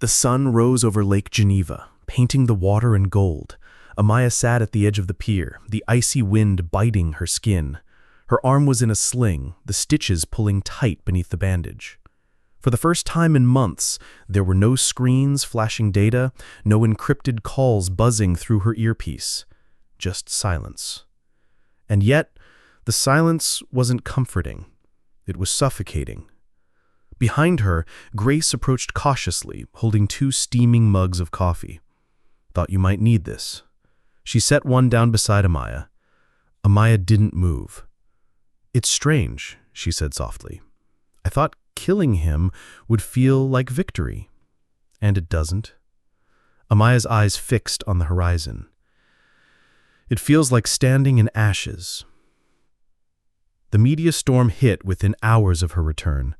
The sun rose over Lake Geneva, painting the water in gold. Amaya sat at the edge of the pier, the icy wind biting her skin. Her arm was in a sling, the stitches pulling tight beneath the bandage. For the first time in months, there were no screens flashing data, no encrypted calls buzzing through her earpiece. Just silence. And yet, the silence wasn't comforting. It was suffocating. Behind her, Grace approached cautiously, holding 2 steaming mugs of coffee. "Thought you might need this." She set one down beside Amaya. Amaya didn't move. "It's strange," she said softly. "I thought killing him would feel like victory. And it doesn't." Amaya's eyes fixed on the horizon. "It feels like standing in ashes." The media storm hit within hours of her return.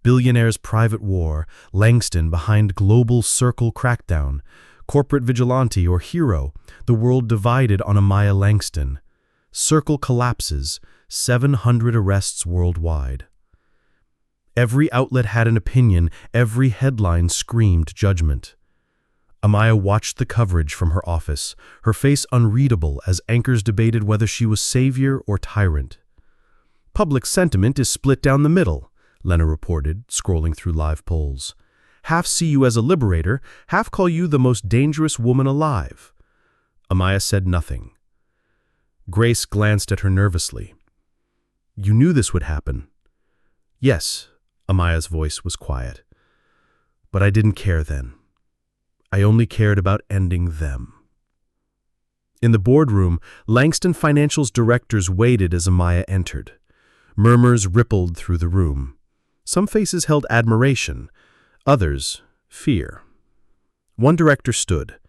Billionaire's private war, Langston behind global circle crackdown, corporate vigilante or hero, the world divided on Amaya Langston. Circle collapses, 700 arrests worldwide. Every outlet had an opinion, every headline screamed judgment. Amaya watched the coverage from her office, her face unreadable as anchors debated whether she was savior or tyrant. "Public sentiment is split down the middle," Lena reported, scrolling through live polls. "Half see you as a liberator, half call you the most dangerous woman alive." Amaya said nothing. Grace glanced at her nervously. "You knew this would happen." "Yes," Amaya's voice was quiet. "But I didn't care then. I only cared about ending them." In the boardroom, Langston Financial's directors waited as Amaya entered. Murmurs rippled through the room. Some faces held admiration, others fear. One director stood.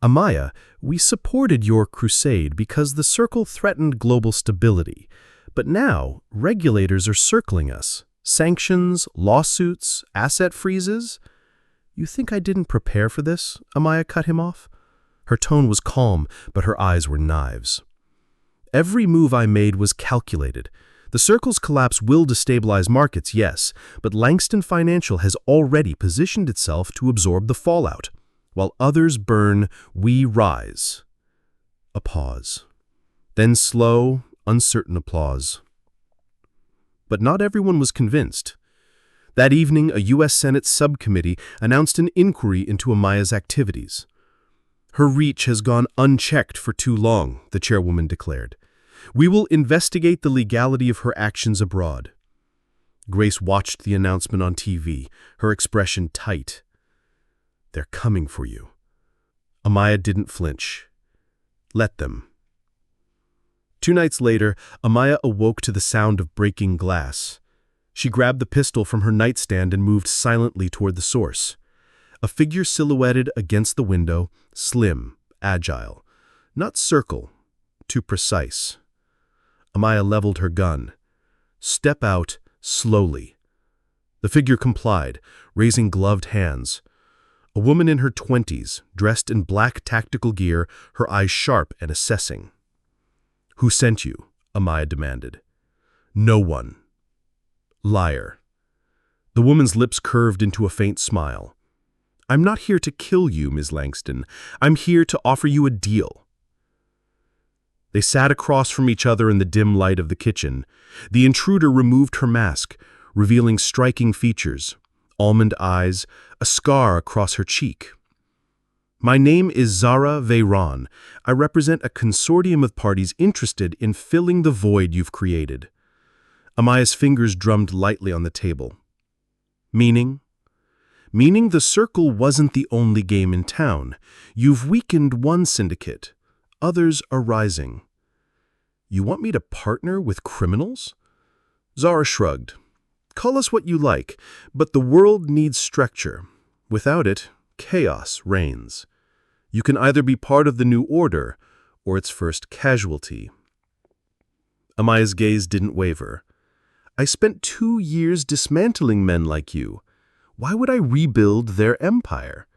"Amaya, we supported your crusade because the circle threatened global stability. But now, regulators are circling us. Sanctions, lawsuits, asset freezes." "You think I didn't prepare for this?" Amaya cut him off. Her tone was calm, but her eyes were knives. "Every move I made was calculated. The circle's collapse will destabilize markets, yes, but Langston Financial has already positioned itself to absorb the fallout. While others burn, we rise." A pause. Then slow, uncertain applause. But not everyone was convinced. That evening, a U.S. Senate subcommittee announced an inquiry into Amaya's activities. "Her reach has gone unchecked for too long," the chairwoman declared. "We will investigate the legality of her actions abroad." Grace watched the announcement on TV, her expression tight. "They're coming for you." Amaya didn't flinch. Let them. 2 nights later, Amaya awoke to the sound of breaking glass. She grabbed the pistol from her nightstand and moved silently toward the source. A figure silhouetted against the window, slim, agile. Not circle, too precise. Amaya leveled her gun. "Step out, slowly." The figure complied, raising gloved hands. A woman in her 20s, dressed in black tactical gear, her eyes sharp and assessing. "Who sent you?" Amaya demanded. "No one." "Liar." The woman's lips curved into a faint smile. "I'm not here to kill you, Ms. Langston. I'm here to offer you a deal." They sat across from each other in the dim light of the kitchen. The intruder removed her mask, revealing striking features, almond eyes, a scar across her cheek. "My name is Zara Veyron. I represent a consortium of parties interested in filling the void you've created." Amaya's fingers drummed lightly on the table. "Meaning?" "Meaning the circle wasn't the only game in town. You've weakened one syndicate. Others are rising." "You want me to partner with criminals?" Zara shrugged. "Call us what you like, but the world needs structure. Without it, chaos reigns. You can either be part of the new order or its first casualty." Amaya's gaze didn't waver. "I spent 2 years dismantling men like you. Why would I rebuild their empire?"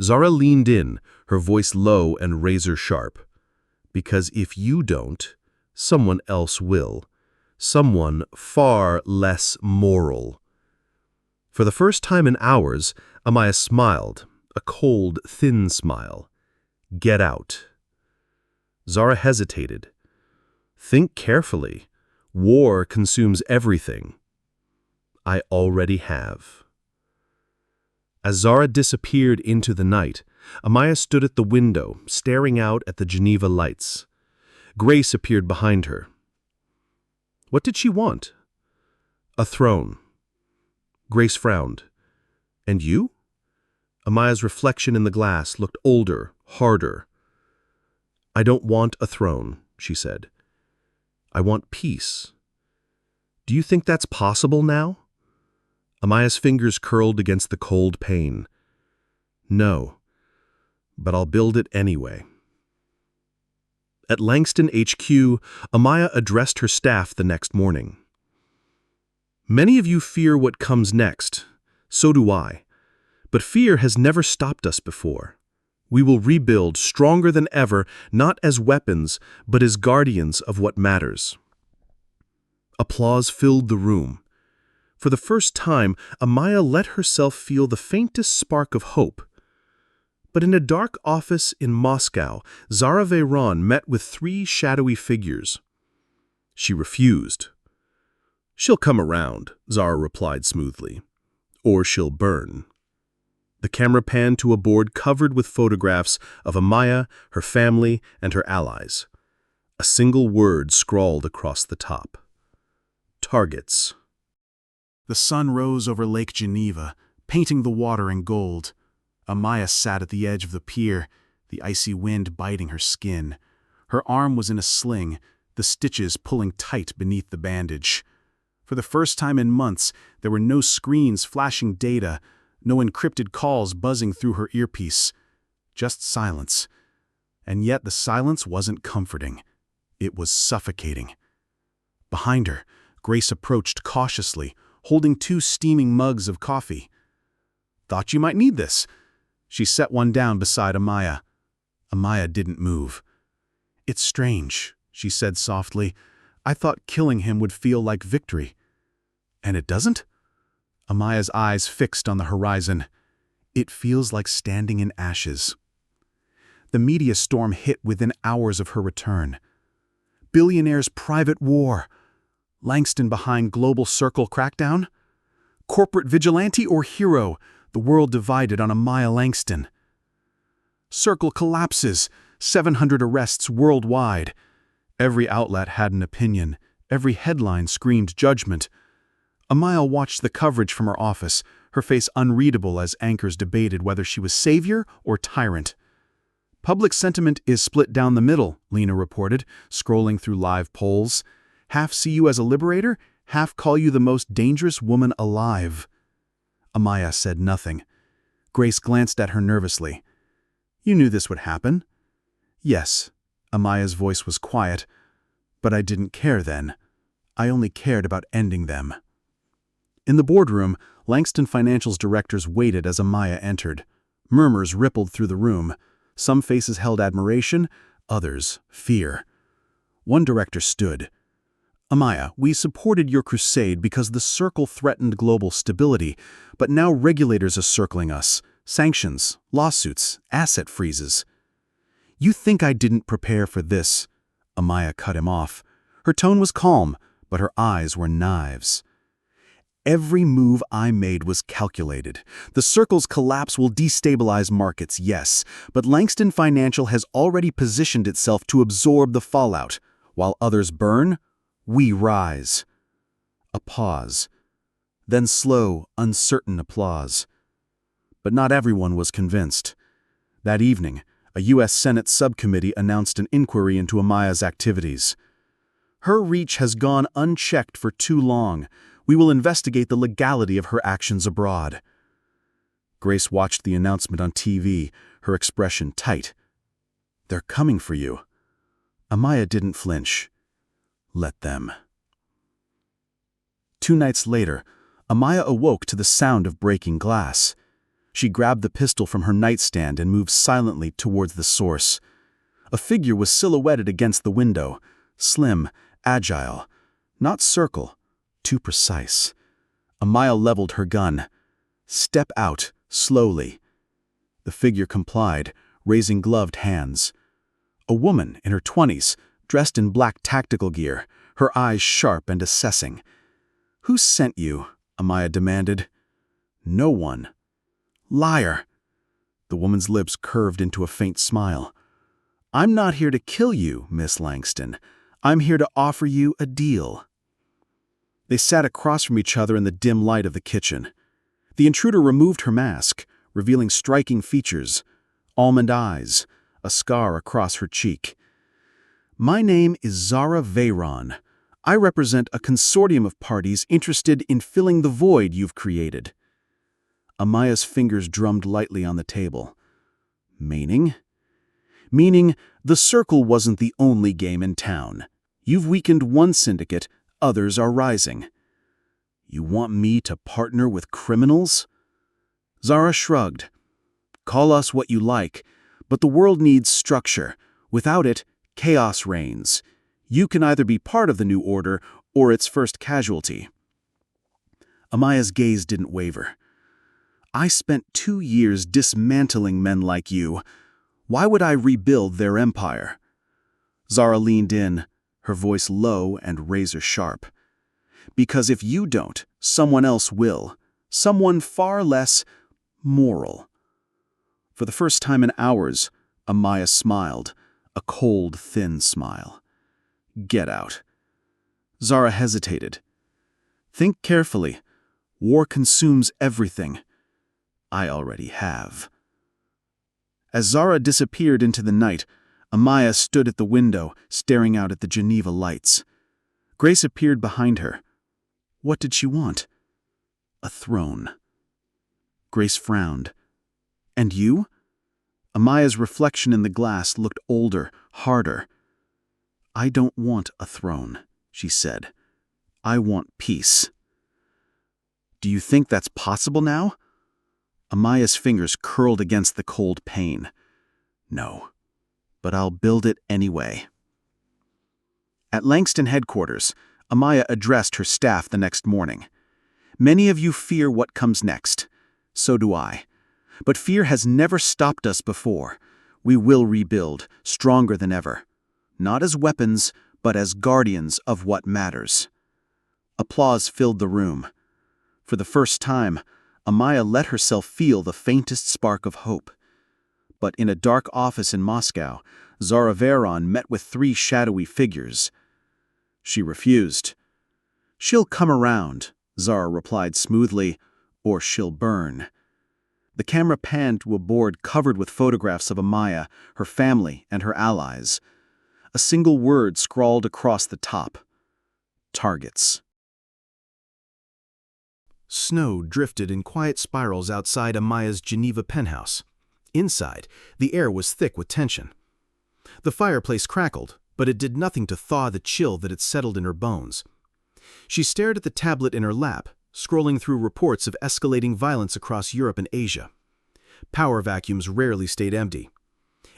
Zara leaned in, her voice low and razor-sharp. "Because if you don't, someone else will. Someone far less moral." For the first time in hours, Amaya smiled, a cold, thin smile. Get out. Zara hesitated. Think carefully. War consumes everything. I already have. As Zara disappeared into the night, Amaya stood at the window, staring out at the Geneva lights. Grace appeared behind her. What did she want? A throne. Grace frowned. And you? Amaya's reflection in the glass looked older, harder. I don't want a throne, she said. I want peace. Do you think that's possible now? Amaya's fingers curled against the cold pane. No, but I'll build it anyway. At Langston HQ, Amaya addressed her staff the next morning. Many of you fear what comes next. So do I. But fear has never stopped us before. We will rebuild stronger than ever, not as weapons, but as guardians of what matters. Applause filled the room. For the first time, Amaya let herself feel the faintest spark of hope. But in a dark office in Moscow, Zara Veyron met with 3 shadowy figures. She refused. She'll come around, Zara replied smoothly. Or she'll burn. The camera panned to a board covered with photographs of Amaya, her family, and her allies. A single word scrawled across the top. Targets. The sun rose over Lake Geneva, painting the water in gold. Amaya sat at the edge of the pier, the icy wind biting her skin. Her arm was in a sling, the stitches pulling tight beneath the bandage. For the first time in months, there were no screens flashing data, no encrypted calls buzzing through her earpiece. Just silence. And yet the silence wasn't comforting. It was suffocating. Behind her, Grace approached cautiously, holding 2 steaming mugs of coffee. Thought you might need this. She set one down beside Amaya. Amaya didn't move. It's strange, she said softly. I thought killing him would feel like victory. And it doesn't? Amaya's eyes fixed on the horizon. It feels like standing in ashes. The media storm hit within hours of her return. Billionaire's private war. Langston behind global circle crackdown? Corporate vigilante or hero? The world divided on Amaya Langston. Circle collapses. 700 arrests worldwide. Every outlet had an opinion. Every headline screamed judgment. Amaya watched the coverage from her office, her face unreadable as anchors debated whether she was savior or tyrant. Public sentiment is split down the middle, Lena reported, scrolling through live polls. Half see you as a liberator, half call you the most dangerous woman alive. Amaya said nothing. Grace glanced at her nervously. You knew this would happen. Yes. Amaya's voice was quiet. But I didn't care then. I only cared about ending them. In the boardroom, Langston Financial's directors waited as Amaya entered. Murmurs rippled through the room. Some faces held admiration, others fear. One director stood. Amaya, we supported your crusade because the circle threatened global stability, but now regulators are circling us. Sanctions, lawsuits, asset freezes. You think I didn't prepare for this? Amaya cut him off. Her tone was calm, but her eyes were knives. Every move I made was calculated. The circle's collapse will destabilize markets, yes, but Langston Financial has already positioned itself to absorb the fallout. While others burn, we rise. A pause. Then slow, uncertain applause. But not everyone was convinced. That evening, a U.S. Senate subcommittee announced an inquiry into Amaya's activities. Her reach has gone unchecked for too long. We will investigate the legality of her actions abroad. Grace watched the announcement on TV, her expression tight. They're coming for you. Amaya didn't flinch. Let them. 2 nights later, Amaya awoke to the sound of breaking glass. She grabbed the pistol from her nightstand and moved silently towards the source. A figure was silhouetted against the window, slim, agile, not circle, too precise. Amaya leveled her gun. Step out, slowly. The figure complied, raising gloved hands. A woman in her 20s, dressed in black tactical gear, her eyes sharp and assessing. "Who sent you?" Amaya demanded. "No one." "Liar." The woman's lips curved into a faint smile. "I'm not here to kill you, Miss Langston. I'm here to offer you a deal." They sat across from each other in the dim light of the kitchen. The intruder removed her mask, revealing striking features: almond eyes, a scar across her cheek. "My name is Zara Veyron. I represent a consortium of parties interested in filling the void you've created." Amaya's fingers drummed lightly on the table. "Meaning?" "Meaning the circle wasn't the only game in town. You've weakened one syndicate, others are rising." "You want me to partner with criminals?" Zara shrugged. "Call us what you like, but the world needs structure. Without it, chaos reigns. You can either be part of the new order or its first casualty." Amaya's gaze didn't waver. "I spent 2 years dismantling men like you. Why would I rebuild their empire?" Zara leaned in, her voice low and razor-sharp. "Because if you don't, someone else will. Someone far less moral." For the first time in hours, Amaya smiled, a cold, thin smile. "Get out." Zara hesitated. "Think carefully. War consumes everything. I already have." As Zara disappeared into the night, Amaya stood at the window, staring out at the Geneva lights. Grace appeared behind her. What did she want? A throne. Grace frowned. "And you?" Amaya's reflection in the glass looked older, harder. "I don't want a throne," she said. "I want peace." "Do you think that's possible now?" Amaya's fingers curled against the cold pain. "No, but I'll build it anyway." At Langston headquarters, Amaya addressed her staff the next morning. "Many of you fear what comes next. So do I. But fear has never stopped us before. We will rebuild, stronger than ever. Not as weapons, but as guardians of what matters." Applause filled the room. For the first time, Amaya let herself feel the faintest spark of hope. But in a dark office in Moscow, Zara Veyron met with 3 shadowy figures. She refused. "She'll come around," Zara replied smoothly, "or she'll burn." The camera panned to a board covered with photographs of Amaya, her family, and her allies. A single word scrawled across the top: targets. Snow drifted in quiet spirals outside Amaya's Geneva penthouse. Inside, the air was thick with tension. The fireplace crackled, but it did nothing to thaw the chill that had settled in her bones. She stared at the tablet in her lap, scrolling through reports of escalating violence across Europe and Asia. Power vacuums rarely stayed empty.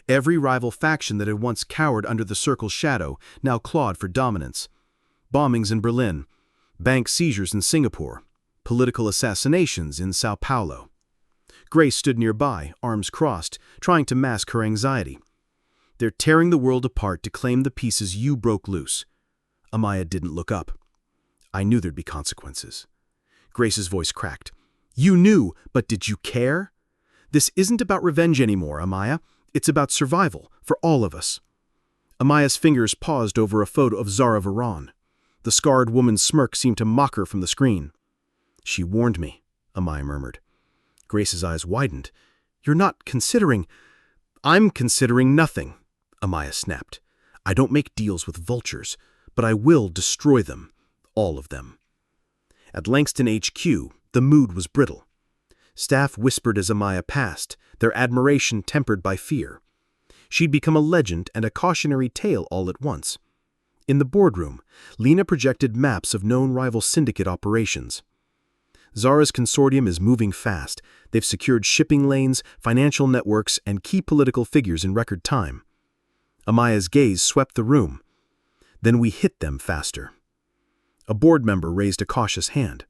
Every rival faction that had once cowered under the Circle's shadow now clawed for dominance. Bombings in Berlin, bank seizures in Singapore, political assassinations in Sao Paulo. Grace stood nearby, arms crossed, trying to mask her anxiety. "They're tearing the world apart to claim the pieces you broke loose." Amaya didn't look up. "I knew there'd be consequences." Grace's voice cracked. "You knew, but did you care? This isn't about revenge anymore, Amaya. It's about survival, for all of us." Amaya's fingers paused over a photo of Zara Veyron. The scarred woman's smirk seemed to mock her from the screen. "She warned me," Amaya murmured. Grace's eyes widened. "You're not considering—" "I'm considering nothing," Amaya snapped. "I don't make deals with vultures, but I will destroy them. All of them." At Langston HQ, the mood was brittle. Staff whispered as Amaya passed, their admiration tempered by fear. She'd become a legend and a cautionary tale all at once. In the boardroom, Lena projected maps of known rival syndicate operations. Zara's consortium is moving fast. They've secured shipping lanes, financial networks, and key political figures in record time. Amaya's gaze swept the room. "Then we hit them faster." A board member raised a cautious hand.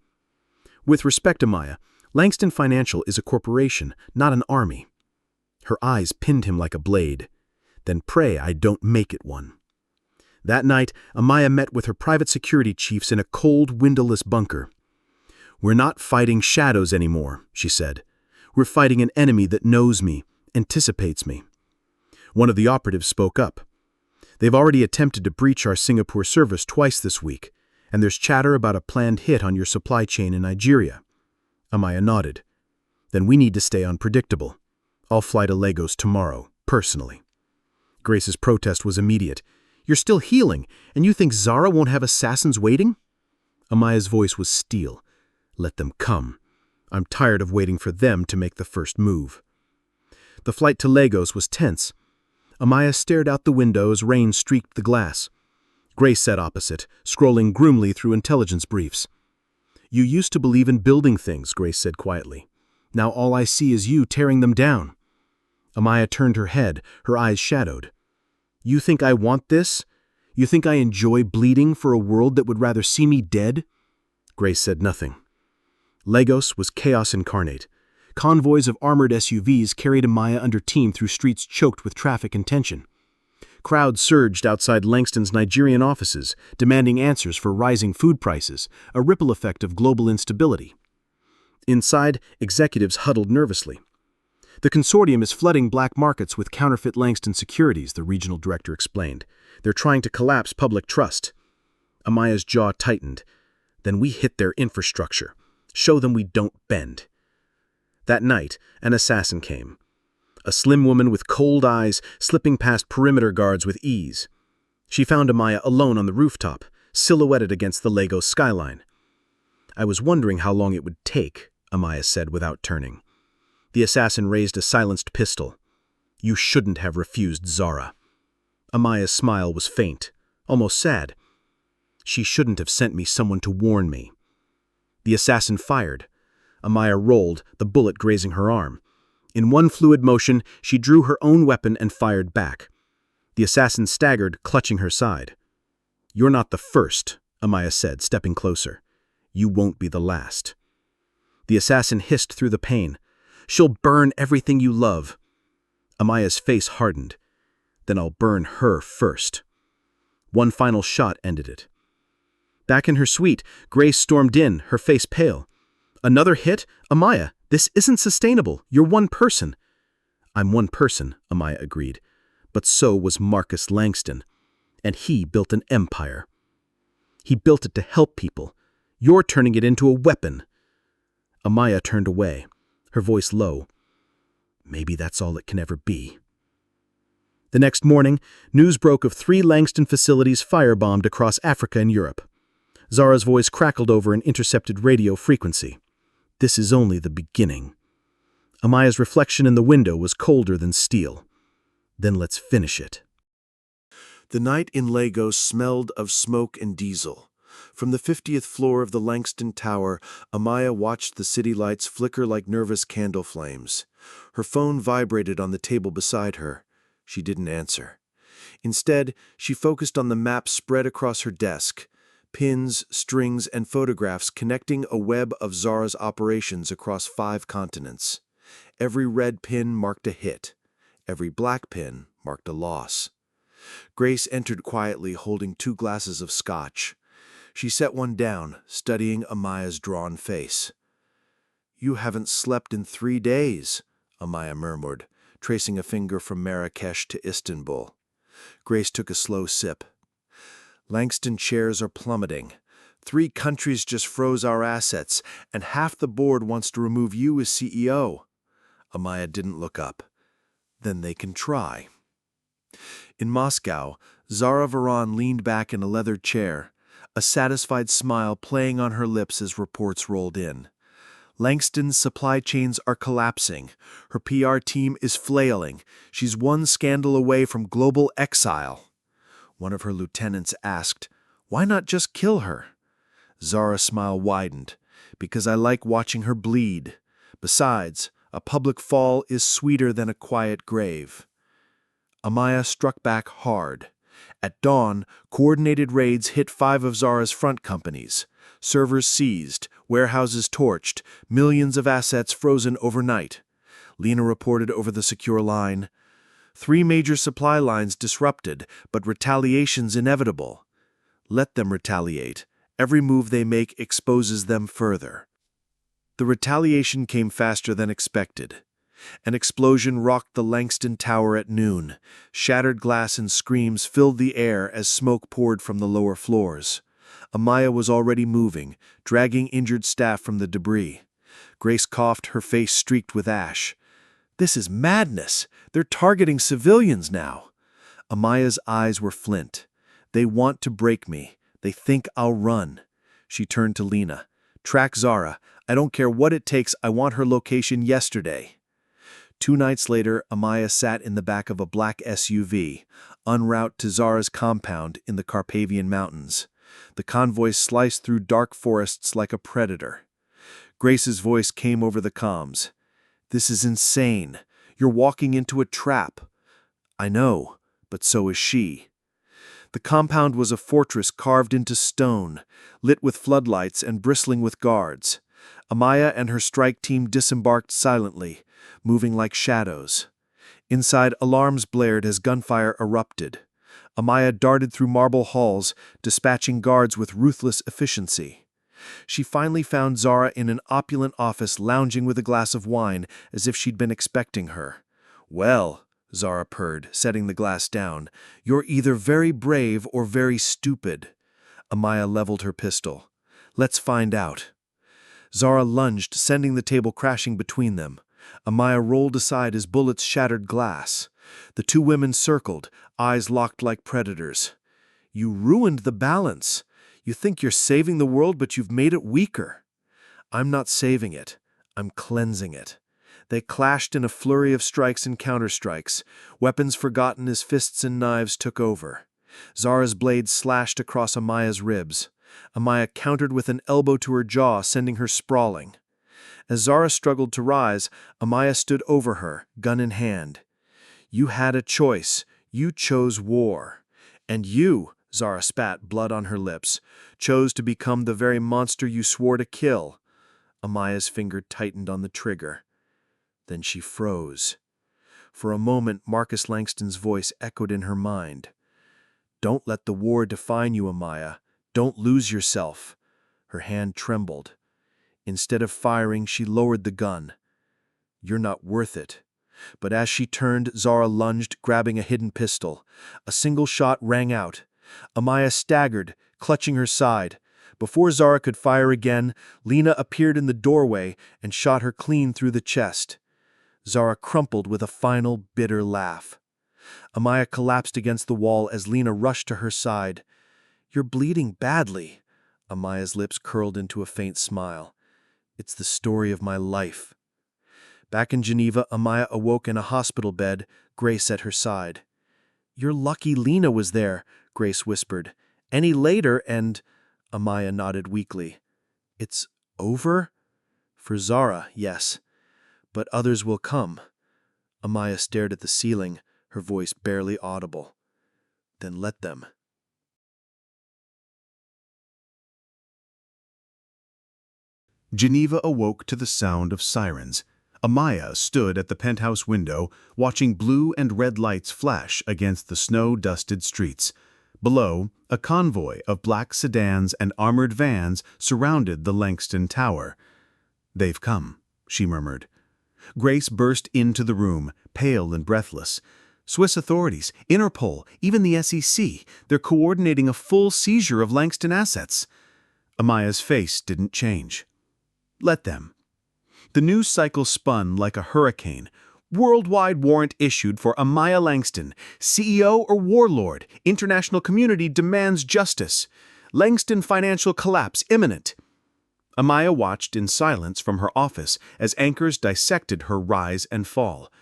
"With respect, Amaya, Langston Financial is a corporation, not an army. Her eyes pinned him like a blade. Then pray I don't make it one. That night, Amaya met with her private security chiefs in a cold, windowless bunker. "We're not fighting shadows anymore," she said. "We're fighting an enemy that knows me, anticipates me." One of the operatives spoke up. "They've already attempted to breach our Singapore service twice this week, and there's chatter about a planned hit on your supply chain in Nigeria." Amaya nodded. "Then we need to stay unpredictable. I'll fly to Lagos tomorrow, personally." Grace's protest was immediate. "You're still healing, and you think Zara won't have assassins waiting?" Amaya's voice was steel. "Let them come. I'm tired of waiting for them to make the first move." The flight to Lagos was tense. Amaya stared out the window as rain streaked the glass. Grace sat opposite, scrolling grimly through intelligence briefs. "You used to believe in building things," Grace said quietly. "Now all I see is you tearing them down." Amaya turned her head, her eyes shadowed. "You think I want this? You think I enjoy bleeding for a world that would rather see me dead?" Grace said nothing. Lagos was chaos incarnate. Convoys of armored SUVs carried Amaya under team through streets choked with traffic and tension. Crowds surged outside Langston's Nigerian offices, demanding answers for rising food prices, a ripple effect of global instability. Inside, executives huddled nervously. "The consortium is flooding black markets with counterfeit Langston securities," the regional director explained. "They're trying to collapse public trust." Amaya's jaw tightened. "Then we hit their infrastructure. Show them we don't bend." That night, an assassin came. A slim woman with cold eyes, slipping past perimeter guards with ease. She found Amaya alone on the rooftop, silhouetted against the Lagos skyline. "I was wondering how long it would take," Amaya said without turning. The assassin raised a silenced pistol. "You shouldn't have refused Zara." Amaya's smile was faint, almost sad. "She shouldn't have sent me someone to warn me." The assassin fired. Amaya rolled, the bullet grazing her arm. In one fluid motion, she drew her own weapon and fired back. The assassin staggered, clutching her side. "You're not the first," Amaya said, stepping closer. "You won't be the last." The assassin hissed through the pain. "She'll burn everything you love." Amaya's face hardened. "Then I'll burn her first." One final shot ended it. Back in her suite, Grace stormed in, her face pale. "Another hit? Amaya, this isn't sustainable. You're one person." "I'm one person," Amaya agreed. "But so was Marcus Langston. And he built an empire. He built it to help people. You're turning it into a weapon." Amaya turned away, her voice low. "Maybe that's all it can ever be." The next morning, news broke of 3 Langston facilities firebombed across Africa and Europe. Zara's voice crackled over an intercepted radio frequency. "This is only the beginning." Amaya's reflection in the window was colder than steel. "Then let's finish it." The night in Lagos smelled of smoke and diesel. From the 50th floor of the Langston Tower, Amaya watched the city lights flicker like nervous candle flames. Her phone vibrated on the table beside her. She didn't answer. Instead, she focused on the map spread across her desk. Pins, strings, and photographs connecting a web of Zara's operations across 5 continents. Every red pin marked a hit. Every black pin marked a loss. Grace entered quietly, holding 2 glasses of scotch. She set one down, studying Amaya's drawn face. "You haven't slept in 3 days," Amaya murmured, tracing a finger from Marrakesh to Istanbul. Grace took a slow sip. "Langston shares are plummeting. 3 countries just froze our assets, and half the board wants to remove you as CEO." Amaya didn't look up. "Then they can try." In Moscow, Zara Varan leaned back in a leather chair, a satisfied smile playing on her lips as reports rolled in. Langston's supply chains are collapsing. Her PR team is flailing. She's one scandal away from global exile. One of her lieutenants asked, "Why not just kill her?" Zara's smile widened. "Because I like watching her bleed. Besides, a public fall is sweeter than a quiet grave." Amaya struck back hard. At dawn, coordinated raids hit 5 of Zara's front companies. Servers seized, warehouses torched, millions of assets frozen overnight. Lena reported over the secure line. 3 major supply lines disrupted, but retaliation's inevitable. Let them retaliate. Every move they make exposes them further. The retaliation came faster than expected. An explosion rocked the Langston Tower at noon. Shattered glass and screams filled the air as smoke poured from the lower floors. Amaya was already moving, dragging injured staff from the debris. Grace coughed, her face streaked with ash. "This is madness! They're targeting civilians now." Amaya's eyes were flint. "They want to break me. They think I'll run." She turned to Lena. "Track Zara. I don't care what it takes. I want her location yesterday." 2 nights later, Amaya sat in the back of a black SUV, en route to Zara's compound in the Carpathian Mountains. The convoy sliced through dark forests like a predator. Grace's voice came over the comms. "This is insane. You're walking into a trap." "I know, but so is she." The compound was a fortress carved into stone, lit with floodlights and bristling with guards. Amaya and her strike team disembarked silently, moving like shadows. Inside, alarms blared as gunfire erupted. Amaya darted through marble halls, dispatching guards with ruthless efficiency. She finally found Zara in an opulent office lounging with a glass of wine as if she'd been expecting her. "Well," Zara purred, setting the glass down, "you're either very brave or very stupid." Amaya leveled her pistol. "Let's find out." Zara lunged, sending the table crashing between them. Amaya rolled aside as bullets shattered glass. The 2 women circled, eyes locked like predators. "You ruined the balance. You think you're saving the world, but you've made it weaker." "I'm not saving it. I'm cleansing it." They clashed in a flurry of strikes and counterstrikes, weapons forgotten as fists and knives took over. Zara's blade slashed across Amaya's ribs. Amaya countered with an elbow to her jaw, sending her sprawling. As Zara struggled to rise, Amaya stood over her, gun in hand. "You had a choice. You chose war. And you," Zara spat, blood on her lips, "chose to become the very monster you swore to kill." Amaya's finger tightened on the trigger. Then she froze. For a moment, Marcus Langston's voice echoed in her mind. "Don't let the war define you, Amaya. Don't lose yourself." Her hand trembled. Instead of firing, she lowered the gun. "You're not worth it." But as she turned, Zara lunged, grabbing a hidden pistol. A single shot rang out. Amaya staggered, clutching her side. Before Zara could fire again, Lena appeared in the doorway and shot her clean through the chest. Zara crumpled with a final, bitter laugh. Amaya collapsed against the wall as Lena rushed to her side. "You're bleeding badly." Amaya's lips curled into a faint smile. "It's the story of my life." Back in Geneva, Amaya awoke in a hospital bed, Grace at her side. "You're lucky Lena was there," Grace whispered. "Any later and—" Amaya nodded weakly. "It's over?" "For Zara, yes. But others will come." Amaya stared at the ceiling, her voice barely audible. "Then let them." Geneva awoke to the sound of sirens. Amaya stood at the penthouse window, watching blue and red lights flash against the snow-dusted streets. Below, a convoy of black sedans and armored vans surrounded the Langston Tower. "They've come," she murmured. Grace burst into the room, pale and breathless. "Swiss authorities, Interpol, even the SEC, they're coordinating a full seizure of Langston assets." Amaya's face didn't change. "Let them." The news cycle spun like a hurricane. "Worldwide warrant issued for Amaya Langston, CEO or warlord. International community demands justice. Langston financial collapse imminent." Amaya watched in silence from her office as anchors dissected her rise and fall.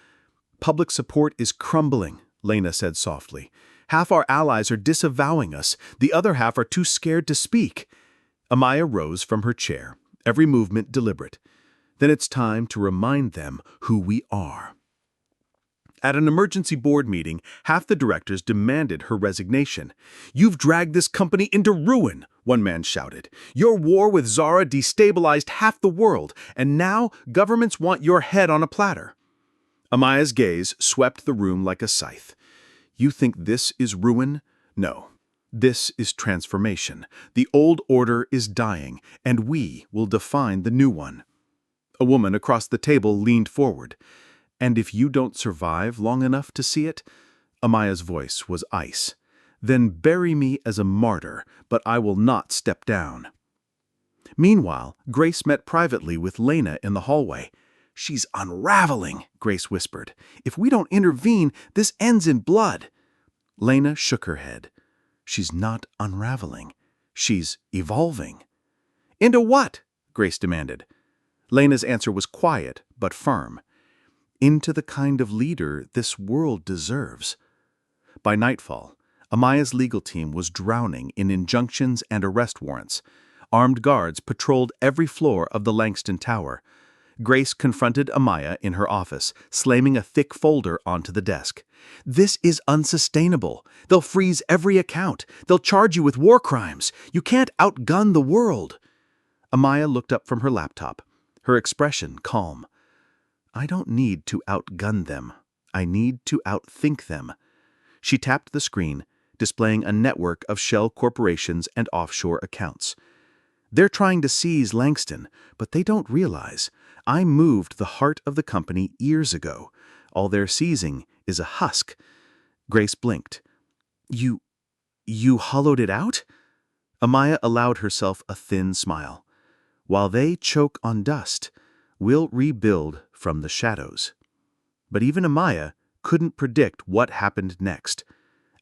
"Public support is crumbling," Lena said softly. "Half our allies are disavowing us. The other half are too scared to speak." Amaya rose from her chair, every movement deliberate. "Then it's time to remind them who we are." At an emergency board meeting, half the directors demanded her resignation. "You've dragged this company into ruin," one man shouted. "Your war with Zara destabilized half the world, and now governments want your head on a platter." Amaya's gaze swept the room like a scythe. "You think this is ruin? No. This is transformation. The old order is dying, and we will define the new one." A woman across the table leaned forward. "And if you don't survive long enough to see it?" Amaya's voice was ice. "Then bury me as a martyr, but I will not step down." Meanwhile, Grace met privately with Lena in the hallway. "She's unraveling," Grace whispered. "If we don't intervene, this ends in blood." Lena shook her head. "She's not unraveling. She's evolving." "Into what?" Grace demanded. Lena's answer was quiet but firm. "Into the kind of leader this world deserves." By nightfall, Amaya's legal team was drowning in injunctions and arrest warrants. Armed guards patrolled every floor of the Langston Tower. Grace confronted Amaya in her office, slamming a thick folder onto the desk. "This is unsustainable. They'll freeze every account. They'll charge you with war crimes. You can't outgun the world." Amaya looked up from her laptop, her expression calm. "I don't need to outgun them. I need to outthink them." She tapped the screen, displaying a network of shell corporations and offshore accounts. "They're trying to seize Langston, but they don't realize I moved the heart of the company years ago. All they're seizing is a husk." Grace blinked. You hollowed it out?" Amaya allowed herself a thin smile. "While they choke on dust, we'll rebuild from the shadows." But even Amaya couldn't predict what happened next.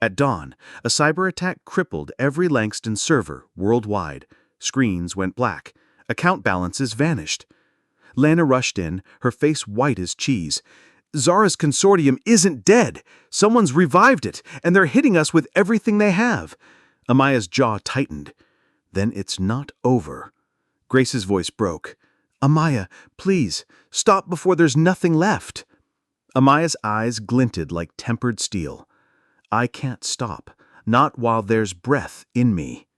At dawn, a cyber attack crippled every Langston server worldwide. Screens went black. Account balances vanished. Lana rushed in, her face white as cheese. "Zara's consortium isn't dead. Someone's revived it, and they're hitting us with everything they have." Amaya's jaw tightened. "Then it's not over." Grace's voice broke. "Amaya, please, stop before there's nothing left." Amaya's eyes glinted like tempered steel. "I can't stop, not while there's breath in me."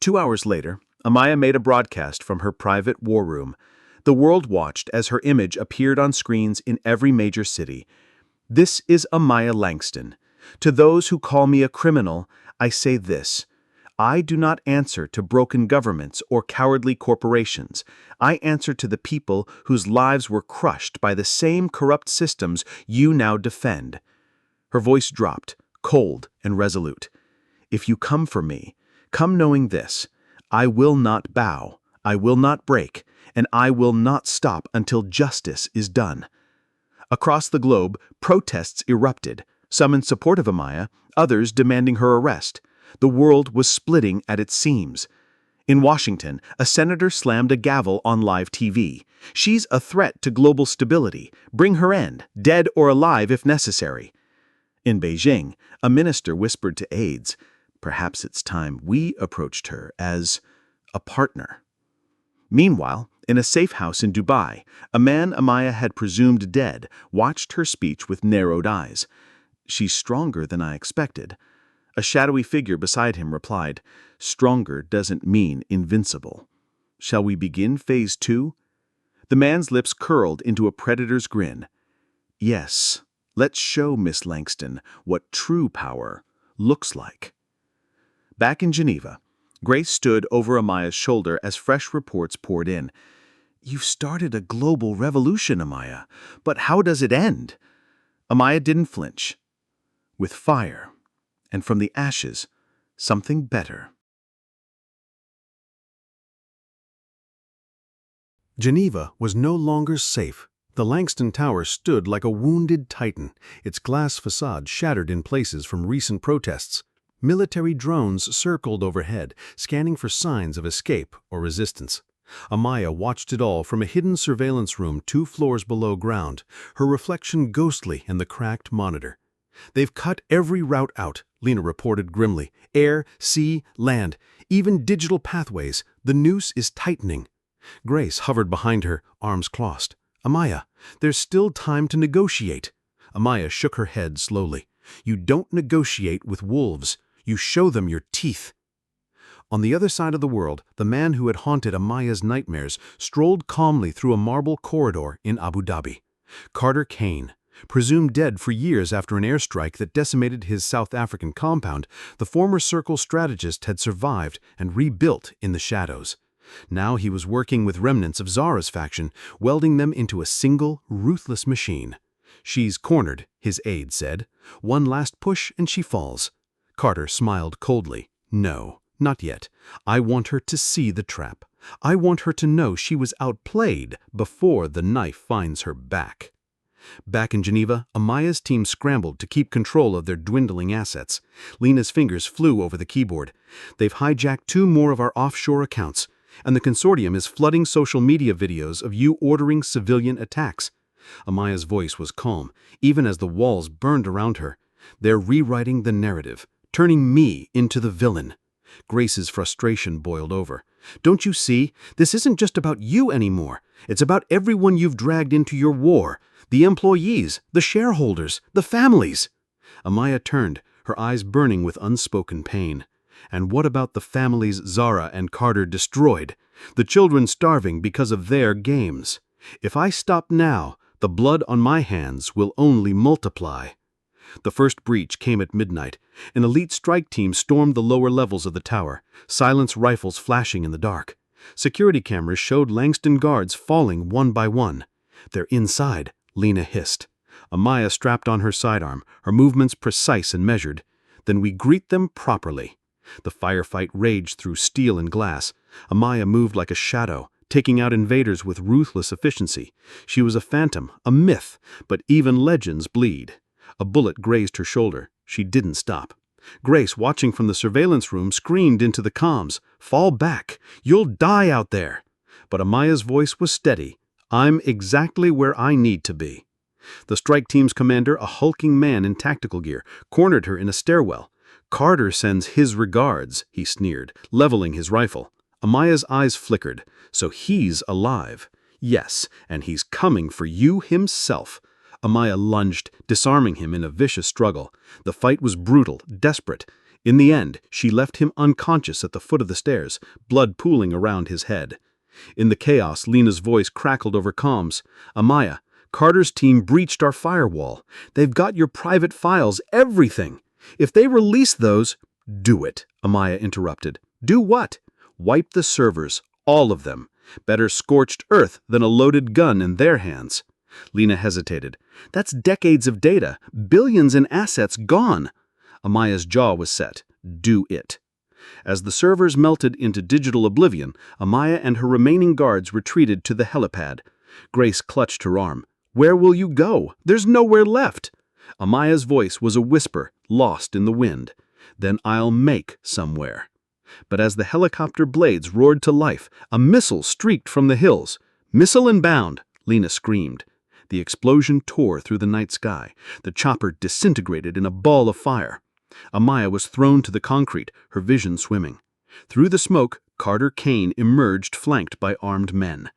2 hours later, Amaya made a broadcast from her private war room. The world watched as her image appeared on screens in every major city. "This is Amaya Langston. To those who call me a criminal, I say this. I do not answer to broken governments or cowardly corporations. I answer to the people whose lives were crushed by the same corrupt systems you now defend." Her voice dropped, cold and resolute. "If you come for me, come knowing this. I will not bow, I will not break, and I will not stop until justice is done." Across the globe, protests erupted, some in support of Amaya, others demanding her arrest. The world was splitting at its seams. In Washington, a senator slammed a gavel on live TV. "She's a threat to global stability. Bring her end, dead or alive if necessary." In Beijing, a minister whispered to aides, "Perhaps it's time we approached her as a partner." Meanwhile, in a safe house in Dubai, a man Amaya had presumed dead watched her speech with narrowed eyes. "She's stronger than I expected." A shadowy figure beside him replied, "Stronger doesn't mean invincible." "Shall we begin phase 2? The man's lips curled into a predator's grin. "Yes, let's show Miss Langston what true power looks like." Back in Geneva, Grace stood over Amaya's shoulder as fresh reports poured in. "You've started a global revolution, Amaya, but how does it end?" Amaya didn't flinch. "With fire, and from the ashes, something better." Geneva was no longer safe. The Langston Tower stood like a wounded titan, its glass facade shattered in places from recent protests. Military drones circled overhead, scanning for signs of escape or resistance. Amaya watched it all from a hidden surveillance room 2 floors below ground, her reflection ghostly in the cracked monitor. "They've cut every route out," Lena reported grimly. "Air, sea, land, even digital pathways. The noose is tightening." Grace hovered behind her, arms crossed. "Amaya, there's still time to negotiate." Amaya shook her head slowly. "You don't negotiate with wolves. You show them your teeth." On the other side of the world, the man who had haunted Amaya's nightmares strolled calmly through a marble corridor in Abu Dhabi. Carter Kane. Presumed dead for years after an airstrike that decimated his South African compound, the former Circle strategist had survived and rebuilt in the shadows. Now he was working with remnants of Zara's faction, welding them into a single, ruthless machine. "She's cornered," his aide said. "One last push and she falls." Carter smiled coldly. "No, not yet. I want her to see the trap. I want her to know she was outplayed before the knife finds her back." Back in Geneva, Amaya's team scrambled to keep control of their dwindling assets. Lena's fingers flew over the keyboard. "They've hijacked 2 more of our offshore accounts, and the consortium is flooding social media videos of you ordering civilian attacks." Amaya's voice was calm, even as the walls burned around her. "They're rewriting the narrative, turning me into the villain." Grace's frustration boiled over. "Don't you see? This isn't just about you anymore. It's about everyone you've dragged into your war. The employees, the shareholders, the families." Amaya turned, her eyes burning with unspoken pain. "And what about the families Zara and Carter destroyed? The children starving because of their games? If I stop now, the blood on my hands will only multiply." The first breach came at midnight. An elite strike team stormed the lower levels of the tower, silenced rifles flashing in the dark. Security cameras showed Langston guards falling one by one. "They're inside," Lena hissed. Amaya strapped on her sidearm, her movements precise and measured. "Then we greet them properly." The firefight raged through steel and glass. Amaya moved like a shadow, taking out invaders with ruthless efficiency. She was a phantom, a myth, but even legends bleed. A bullet grazed her shoulder. She didn't stop. Grace, watching from the surveillance room, screamed into the comms, "Fall back! You'll die out there!" But Amaya's voice was steady. "I'm exactly where I need to be." The strike team's commander, a hulking man in tactical gear, cornered her in a stairwell. "Carter sends his regards," he sneered, leveling his rifle. Amaya's eyes flickered. "So he's alive." "Yes, and he's coming for you himself." Amaya lunged, disarming him in a vicious struggle. The fight was brutal, desperate. In the end, she left him unconscious at the foot of the stairs, blood pooling around his head. In the chaos, Lena's voice crackled over comms. "Amaya, Carter's team breached our firewall. They've got your private files, everything. If they release those—" "Do it," Amaya interrupted. "Do what?" "Wipe the servers, all of them. Better scorched earth than a loaded gun in their hands." Lena hesitated. "That's decades of data, billions in assets gone." Amaya's jaw was set. "Do it." As the servers melted into digital oblivion, Amaya and her remaining guards retreated to the helipad. Grace clutched her arm. "Where will you go? There's nowhere left." Amaya's voice was a whisper, lost in the wind. "Then I'll make somewhere." But as the helicopter blades roared to life, a missile streaked from the hills. "Missile inbound!" Lena screamed. The explosion tore through the night sky. The chopper disintegrated in a ball of fire. Amaya was thrown to the concrete, her vision swimming. Through the smoke, Carter Kane emerged flanked by armed men.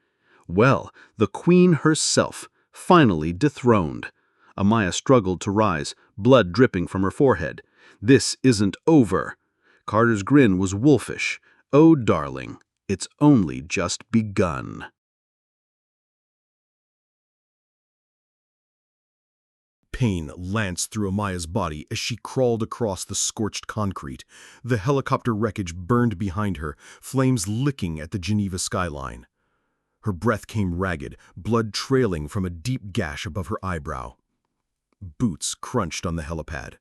Well, the queen herself, finally dethroned. Amaya struggled to rise, blood dripping from her forehead. "This isn't over." Carter's grin was wolfish. "Oh, darling, it's only just begun." Pain lanced through Amaya's body as she crawled across the scorched concrete. The helicopter wreckage burned behind her, flames licking at the Geneva skyline. Her breath came ragged, blood trailing from a deep gash above her eyebrow. Boots crunched on the helipad.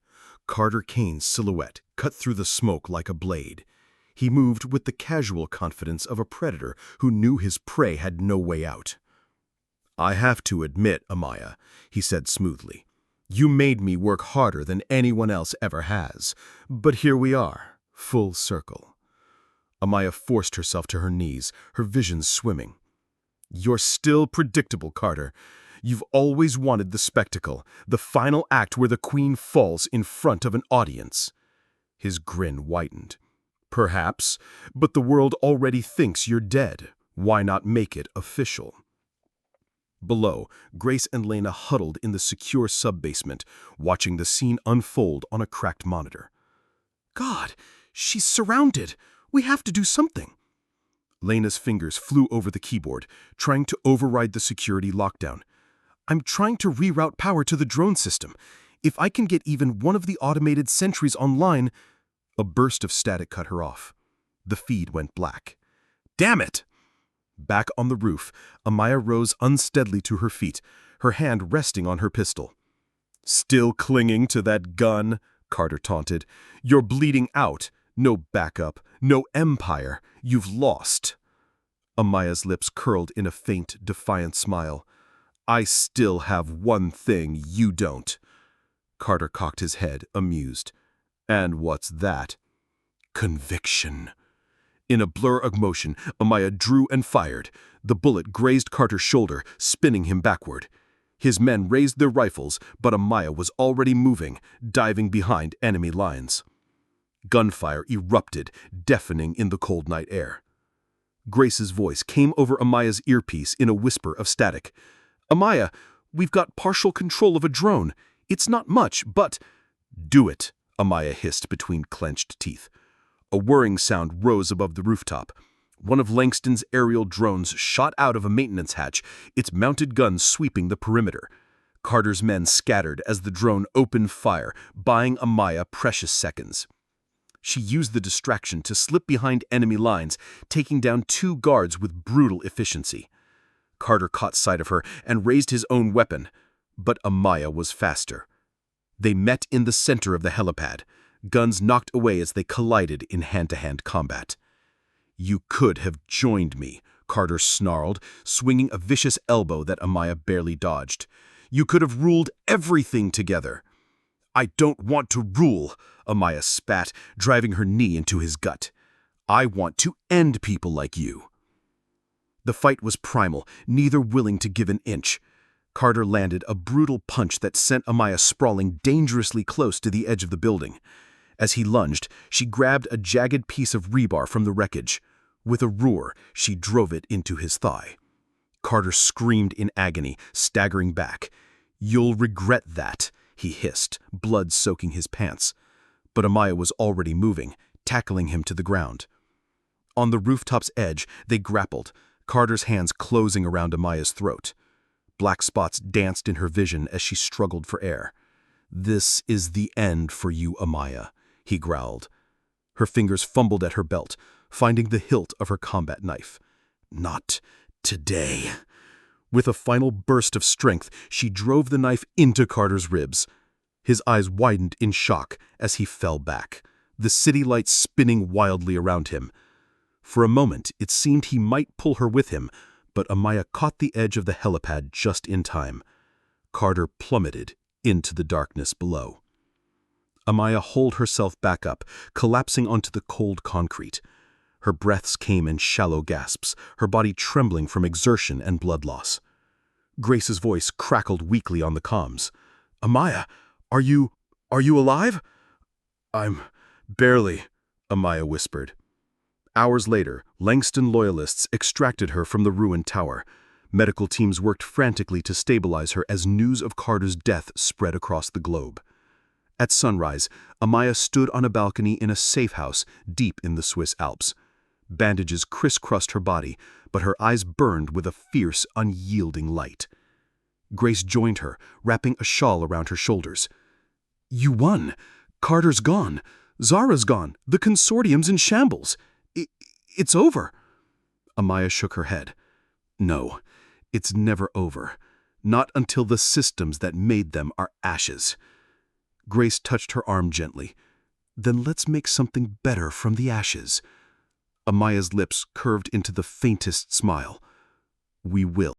Carter Kane's silhouette cut through the smoke like a blade. He moved with the casual confidence of a predator who knew his prey had no way out. "I have to admit, Amaya," he said smoothly, "you made me work harder than anyone else ever has. But here we are, full circle." Amaya forced herself to her knees, her vision swimming. "You're still predictable, Carter. You've always wanted the spectacle, the final act where the queen falls in front of an audience." His grin widened. "Perhaps, but the world already thinks you're dead. Why not make it official?" Below, Grace and Lena huddled in the secure sub-basement, watching the scene unfold on a cracked monitor. God, she's surrounded. We have to do something. Lena's fingers flew over the keyboard, trying to override the security lockdown. I'm trying to reroute power to the drone system. If I can get even one of the automated sentries online... A burst of static cut her off. The feed went black. Damn it! Back on the roof, Amaya rose unsteadily to her feet, her hand resting on her pistol. Still clinging to that gun, Carter taunted. You're bleeding out. No backup, no empire. You've lost. Amaya's lips curled in a faint, defiant smile. I still have one thing you don't. Carter cocked his head, amused. And what's that? Conviction. In a blur of motion, Amaya drew and fired. The bullet grazed Carter's shoulder, spinning him backward. His men raised their rifles, but Amaya was already moving, diving behind enemy lines. Gunfire erupted, deafening in the cold night air. Grace's voice came over Amaya's earpiece in a whisper of static. Amaya, we've got partial control of a drone. It's not much, but... Do it, Amaya hissed between clenched teeth. A whirring sound rose above the rooftop. One of Langston's aerial drones shot out of a maintenance hatch, its mounted gun sweeping the perimeter. Carter's men scattered as the drone opened fire, buying Amaya precious seconds. She used the distraction to slip behind enemy lines, taking down 2 guards with brutal efficiency. Carter caught sight of her and raised his own weapon, but Amaya was faster. They met in the center of the helipad, guns knocked away as they collided in hand-to-hand combat. You could have joined me, Carter snarled, swinging a vicious elbow that Amaya barely dodged. You could have ruled everything together. I don't want to rule, Amaya spat, driving her knee into his gut. I want to end people like you. The fight was primal, neither willing to give an inch. Carter landed a brutal punch that sent Amaya sprawling dangerously close to the edge of the building. As he lunged, she grabbed a jagged piece of rebar from the wreckage. With a roar, she drove it into his thigh. Carter screamed in agony, staggering back. You'll regret that, he hissed, blood soaking his pants. But Amaya was already moving, tackling him to the ground. On the rooftop's edge, they grappled, Carter's hands closing around Amaya's throat. Black spots danced in her vision as she struggled for air. This is the end for you, Amaya, he growled. Her fingers fumbled at her belt, finding the hilt of her combat knife. Not today. With a final burst of strength, she drove the knife into Carter's ribs. His eyes widened in shock as he fell back, the city lights spinning wildly around him. For a moment, it seemed he might pull her with him, but Amaya caught the edge of the helipad just in time. Carter plummeted into the darkness below. Amaya hauled herself back up, collapsing onto the cold concrete. Her breaths came in shallow gasps, her body trembling from exertion and blood loss. Grace's voice crackled weakly on the comms. Amaya, are you alive? I'm barely, Amaya whispered. Hours later, Langston loyalists extracted her from the ruined tower. Medical teams worked frantically to stabilize her as news of Carter's death spread across the globe. At sunrise, Amaya stood on a balcony in a safe house deep in the Swiss Alps. Bandages crisscrossed her body, but her eyes burned with a fierce, unyielding light. Grace joined her, wrapping a shawl around her shoulders. You won! Carter's gone! Zara's gone! The consortium's in shambles! It's over! Amaya shook her head. No, it's never over. Not until the systems that made them are ashes. Grace touched her arm gently. Then let's make something better from the ashes. Amaya's lips curved into the faintest smile. We will.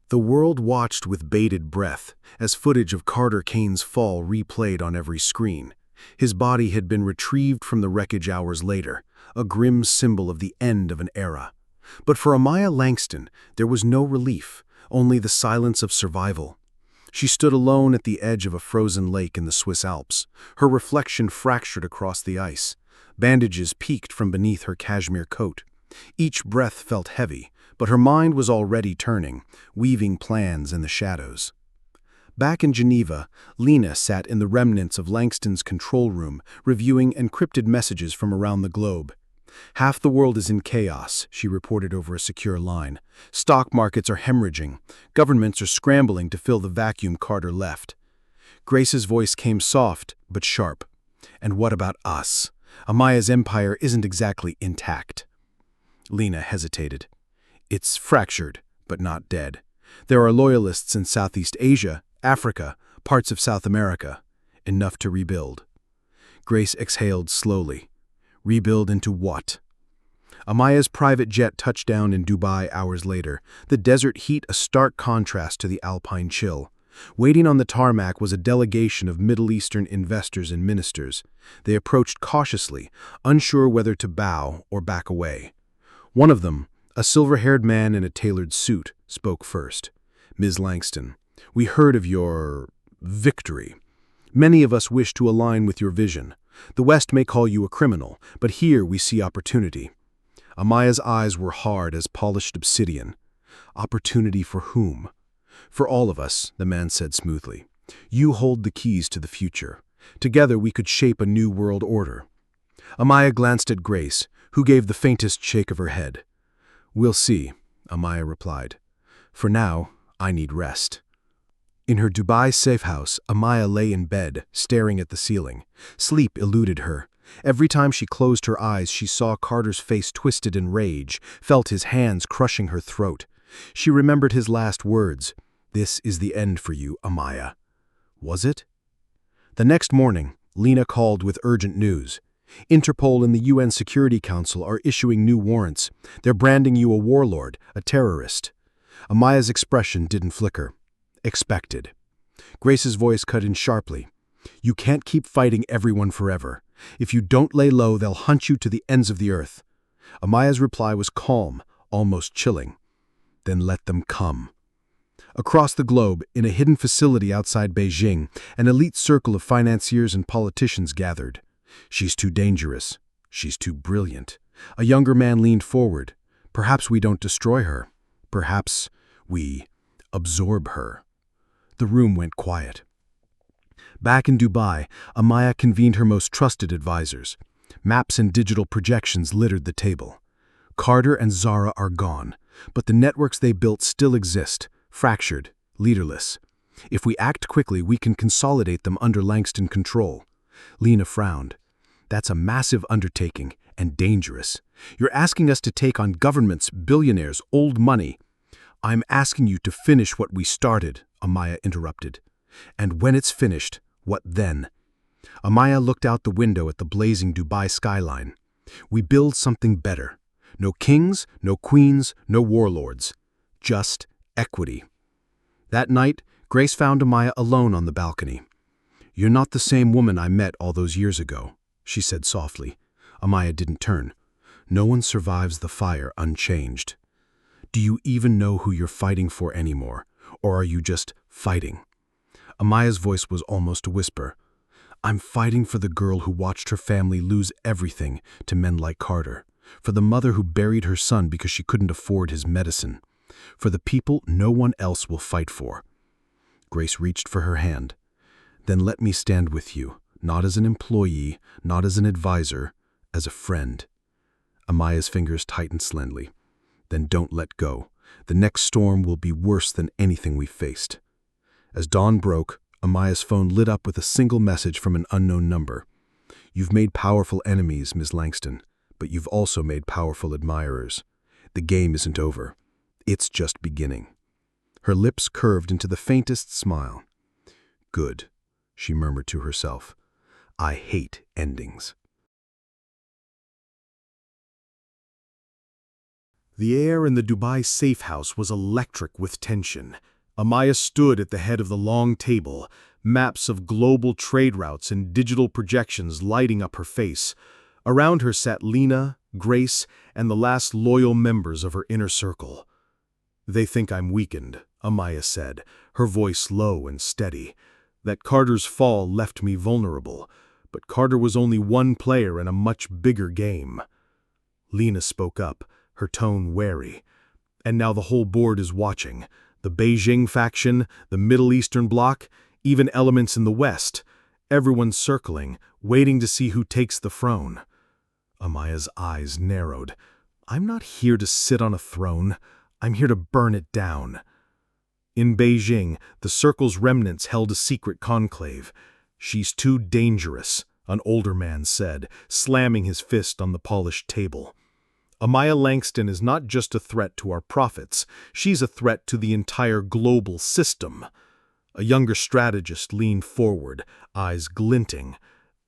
The world watched with bated breath as footage of Carter Kane's fall replayed on every screen. His body had been retrieved from the wreckage hours later, a grim symbol of the end of an era. But for Amaya Langston, there was no relief, only the silence of survival. She stood alone at the edge of a frozen lake in the Swiss Alps, her reflection fractured across the ice. Bandages peeked from beneath her cashmere coat. Each breath felt heavy, but her mind was already turning, weaving plans in the shadows. Back in Geneva, Lena sat in the remnants of Langston's control room, reviewing encrypted messages from around the globe. "Half the world is in chaos," she reported over a secure line. "Stock markets are hemorrhaging. Governments are scrambling to fill the vacuum Carter left." Grace's voice came soft, but sharp. "And what about us? Amaya's empire isn't exactly intact." Lena hesitated. "It's fractured, but not dead. There are loyalists in Southeast Asia, Africa, parts of South America. Enough to rebuild." Grace exhaled slowly. Rebuild into what? Amaya's private jet touched down in Dubai hours later, the desert heat a stark contrast to the alpine chill. Waiting on the tarmac was a delegation of Middle Eastern investors and ministers. They approached cautiously, unsure whether to bow or back away. One of them, a silver-haired man in a tailored suit, spoke first. "Ms. Langston, we heard of your victory. Many of us wish to align with your vision. The West may call you a criminal, but here we see opportunity." Amaya's eyes were hard as polished obsidian. "Opportunity for whom?" "For all of us," the man said smoothly. "You hold the keys to the future. Together we could shape a new world order." Amaya glanced at Grace, who gave the faintest shake of her head. "We'll see," Amaya replied. "For now, I need rest." In her Dubai safe house, Amaya lay in bed, staring at the ceiling. Sleep eluded her. Every time she closed her eyes, she saw Carter's face twisted in rage, felt his hands crushing her throat. She remembered his last words. "This is the end for you, Amaya." Was it? The next morning, Lena called with urgent news. "Interpol and the UN Security Council are issuing new warrants. They're branding you a warlord, a terrorist." Amaya's expression didn't flicker. "Expected." Grace's voice cut in sharply. "You can't keep fighting everyone forever. If you don't lay low, they'll hunt you to the ends of the earth." Amaya's reply was calm, almost chilling. "Then let them come." Across the globe, in a hidden facility outside Beijing, an elite circle of financiers and politicians gathered. "She's too dangerous. She's too brilliant." A younger man leaned forward. "Perhaps we don't destroy her. Perhaps we absorb her." The room went quiet. Back in Dubai, Amaya convened her most trusted advisors. Maps and digital projections littered the table. Carter and Zara are gone, but the networks they built still exist, fractured, leaderless. If we act quickly, we can consolidate them under Langston control. Lena frowned. "That's a massive undertaking, and dangerous. You're asking us to take on governments, billionaires, old money." "I'm asking you to finish what we started," Amaya interrupted. "And when it's finished, what then?" Amaya looked out the window at the blazing Dubai skyline. "We build something better. No kings, no queens, no warlords. Just equity." That night, Grace found Amaya alone on the balcony. "You're not the same woman I met all those years ago," she said softly. Amaya didn't turn. "No one survives the fire unchanged. Do you even know who you're fighting for anymore? Or are you just fighting?" Amaya's voice was almost a whisper. "I'm fighting for the girl who watched her family lose everything to men like Carter. For the mother who buried her son because she couldn't afford his medicine. For the people no one else will fight for." Grace reached for her hand. "Then let me stand with you, not as an employee, not as an advisor, as a friend." Amaya's fingers tightened slightly. "Then don't let go. The next storm will be worse than anything we faced." As dawn broke, Amaya's phone lit up with a single message from an unknown number. "You've made powerful enemies, Ms. Langston, but you've also made powerful admirers. The game isn't over. It's just beginning." Her lips curved into the faintest smile. "Good," she murmured to herself. "I hate endings." The air in the Dubai safe house was electric with tension. Amaya stood at the head of the long table, maps of global trade routes and digital projections lighting up her face. Around her sat Lena, Grace, and the last loyal members of her inner circle. "They think I'm weakened," Amaya said, her voice low and steady. "That Carter's fall left me vulnerable. But Carter was only one player in a much bigger game. Lena spoke up, her tone wary. And now the whole board is watching. The Beijing faction, the Middle Eastern bloc, even elements in the West. Everyone's circling, waiting to see who takes the throne. Amaya's eyes narrowed. I'm not here to sit on a throne. I'm here to burn it down. In Beijing, the Circle's remnants held a secret conclave. She's too dangerous, an older man said, slamming his fist on the polished table. Amaya Langston is not just a threat to our profits, she's a threat to the entire global system. A younger strategist leaned forward, eyes glinting.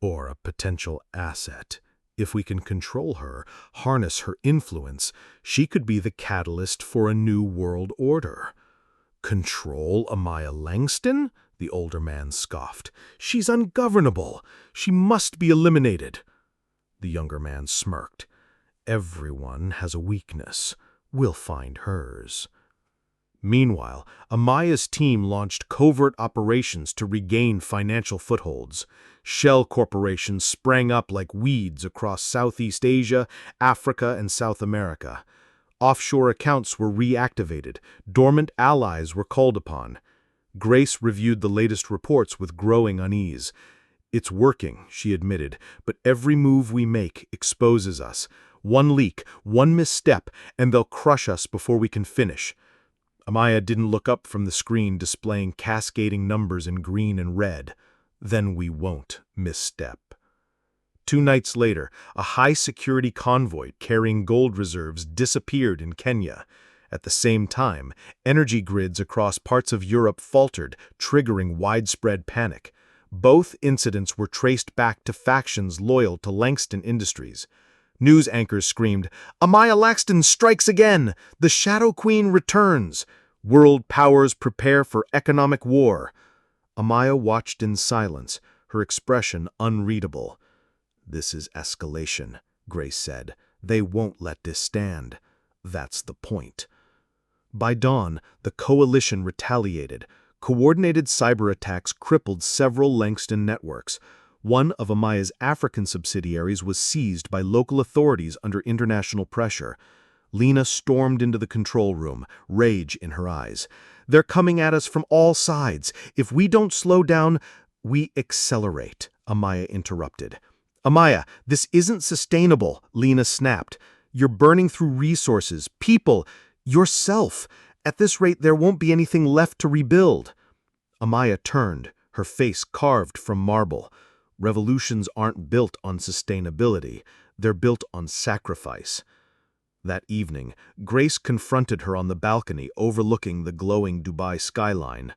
Or a potential asset. If we can control her, harness her influence, she could be the catalyst for a new world order. Control Amaya Langston? The older man scoffed. She's ungovernable. She must be eliminated. The younger man smirked. Everyone has a weakness. We'll find hers. Meanwhile, Amaya's team launched covert operations to regain financial footholds. Shell corporations sprang up like weeds across Southeast Asia, Africa, and South America. Offshore accounts were reactivated. Dormant allies were called upon. Grace reviewed the latest reports with growing unease. It's working, she admitted, but every move we make exposes us. One leak, one misstep, and they'll crush us before we can finish. Amaya didn't look up from the screen displaying cascading numbers in green and red. Then we won't misstep. 2 nights later, a high-security convoy carrying gold reserves disappeared in Kenya. At the same time, energy grids across parts of Europe faltered, triggering widespread panic. Both incidents were traced back to factions loyal to Langston Industries. News anchors screamed, "Amaya Langston strikes again! The Shadow Queen returns! World powers prepare for economic war!" Amaya watched in silence, her expression unreadable. "This is escalation," Grace said. "They won't let this stand. That's the point." By dawn, the coalition retaliated. Coordinated cyber attacks crippled several Langston networks. One of Amaya's African subsidiaries was seized by local authorities under international pressure. Lena stormed into the control room, rage in her eyes. "They're coming at us from all sides. If we don't slow down, we accelerate," Amaya interrupted. "Amaya, this isn't sustainable," Lena snapped. "You're burning through resources, people, yourself. At this rate, there won't be anything left to rebuild." Amaya turned, her face carved from marble. Revolutions aren't built on sustainability. They're built on sacrifice. That evening, Grace confronted her on the balcony overlooking the glowing Dubai skyline.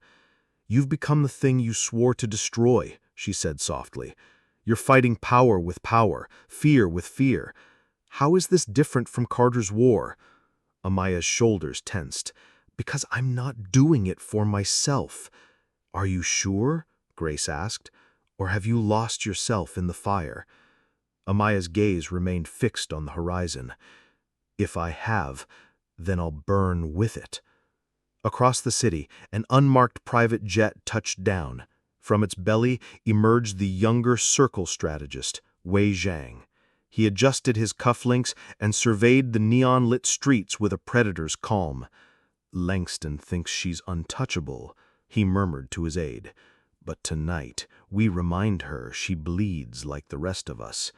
"You've become the thing you swore to destroy," she said softly. "You're fighting power with power, fear with fear. How is this different from Carter's war?" Amaya's shoulders tensed. "Because I'm not doing it for myself." "Are you sure?" Grace asked. "Or have you lost yourself in the fire?" Amaya's gaze remained fixed on the horizon. "If I have, then I'll burn with it." Across the city, an unmarked private jet touched down. From its belly emerged the younger Circle strategist, Wei Zhang. He adjusted his cufflinks and surveyed the neon-lit streets with a predator's calm. "Langston thinks she's untouchable," he murmured to his aide. "But tonight, we remind her she bleeds like the rest of us."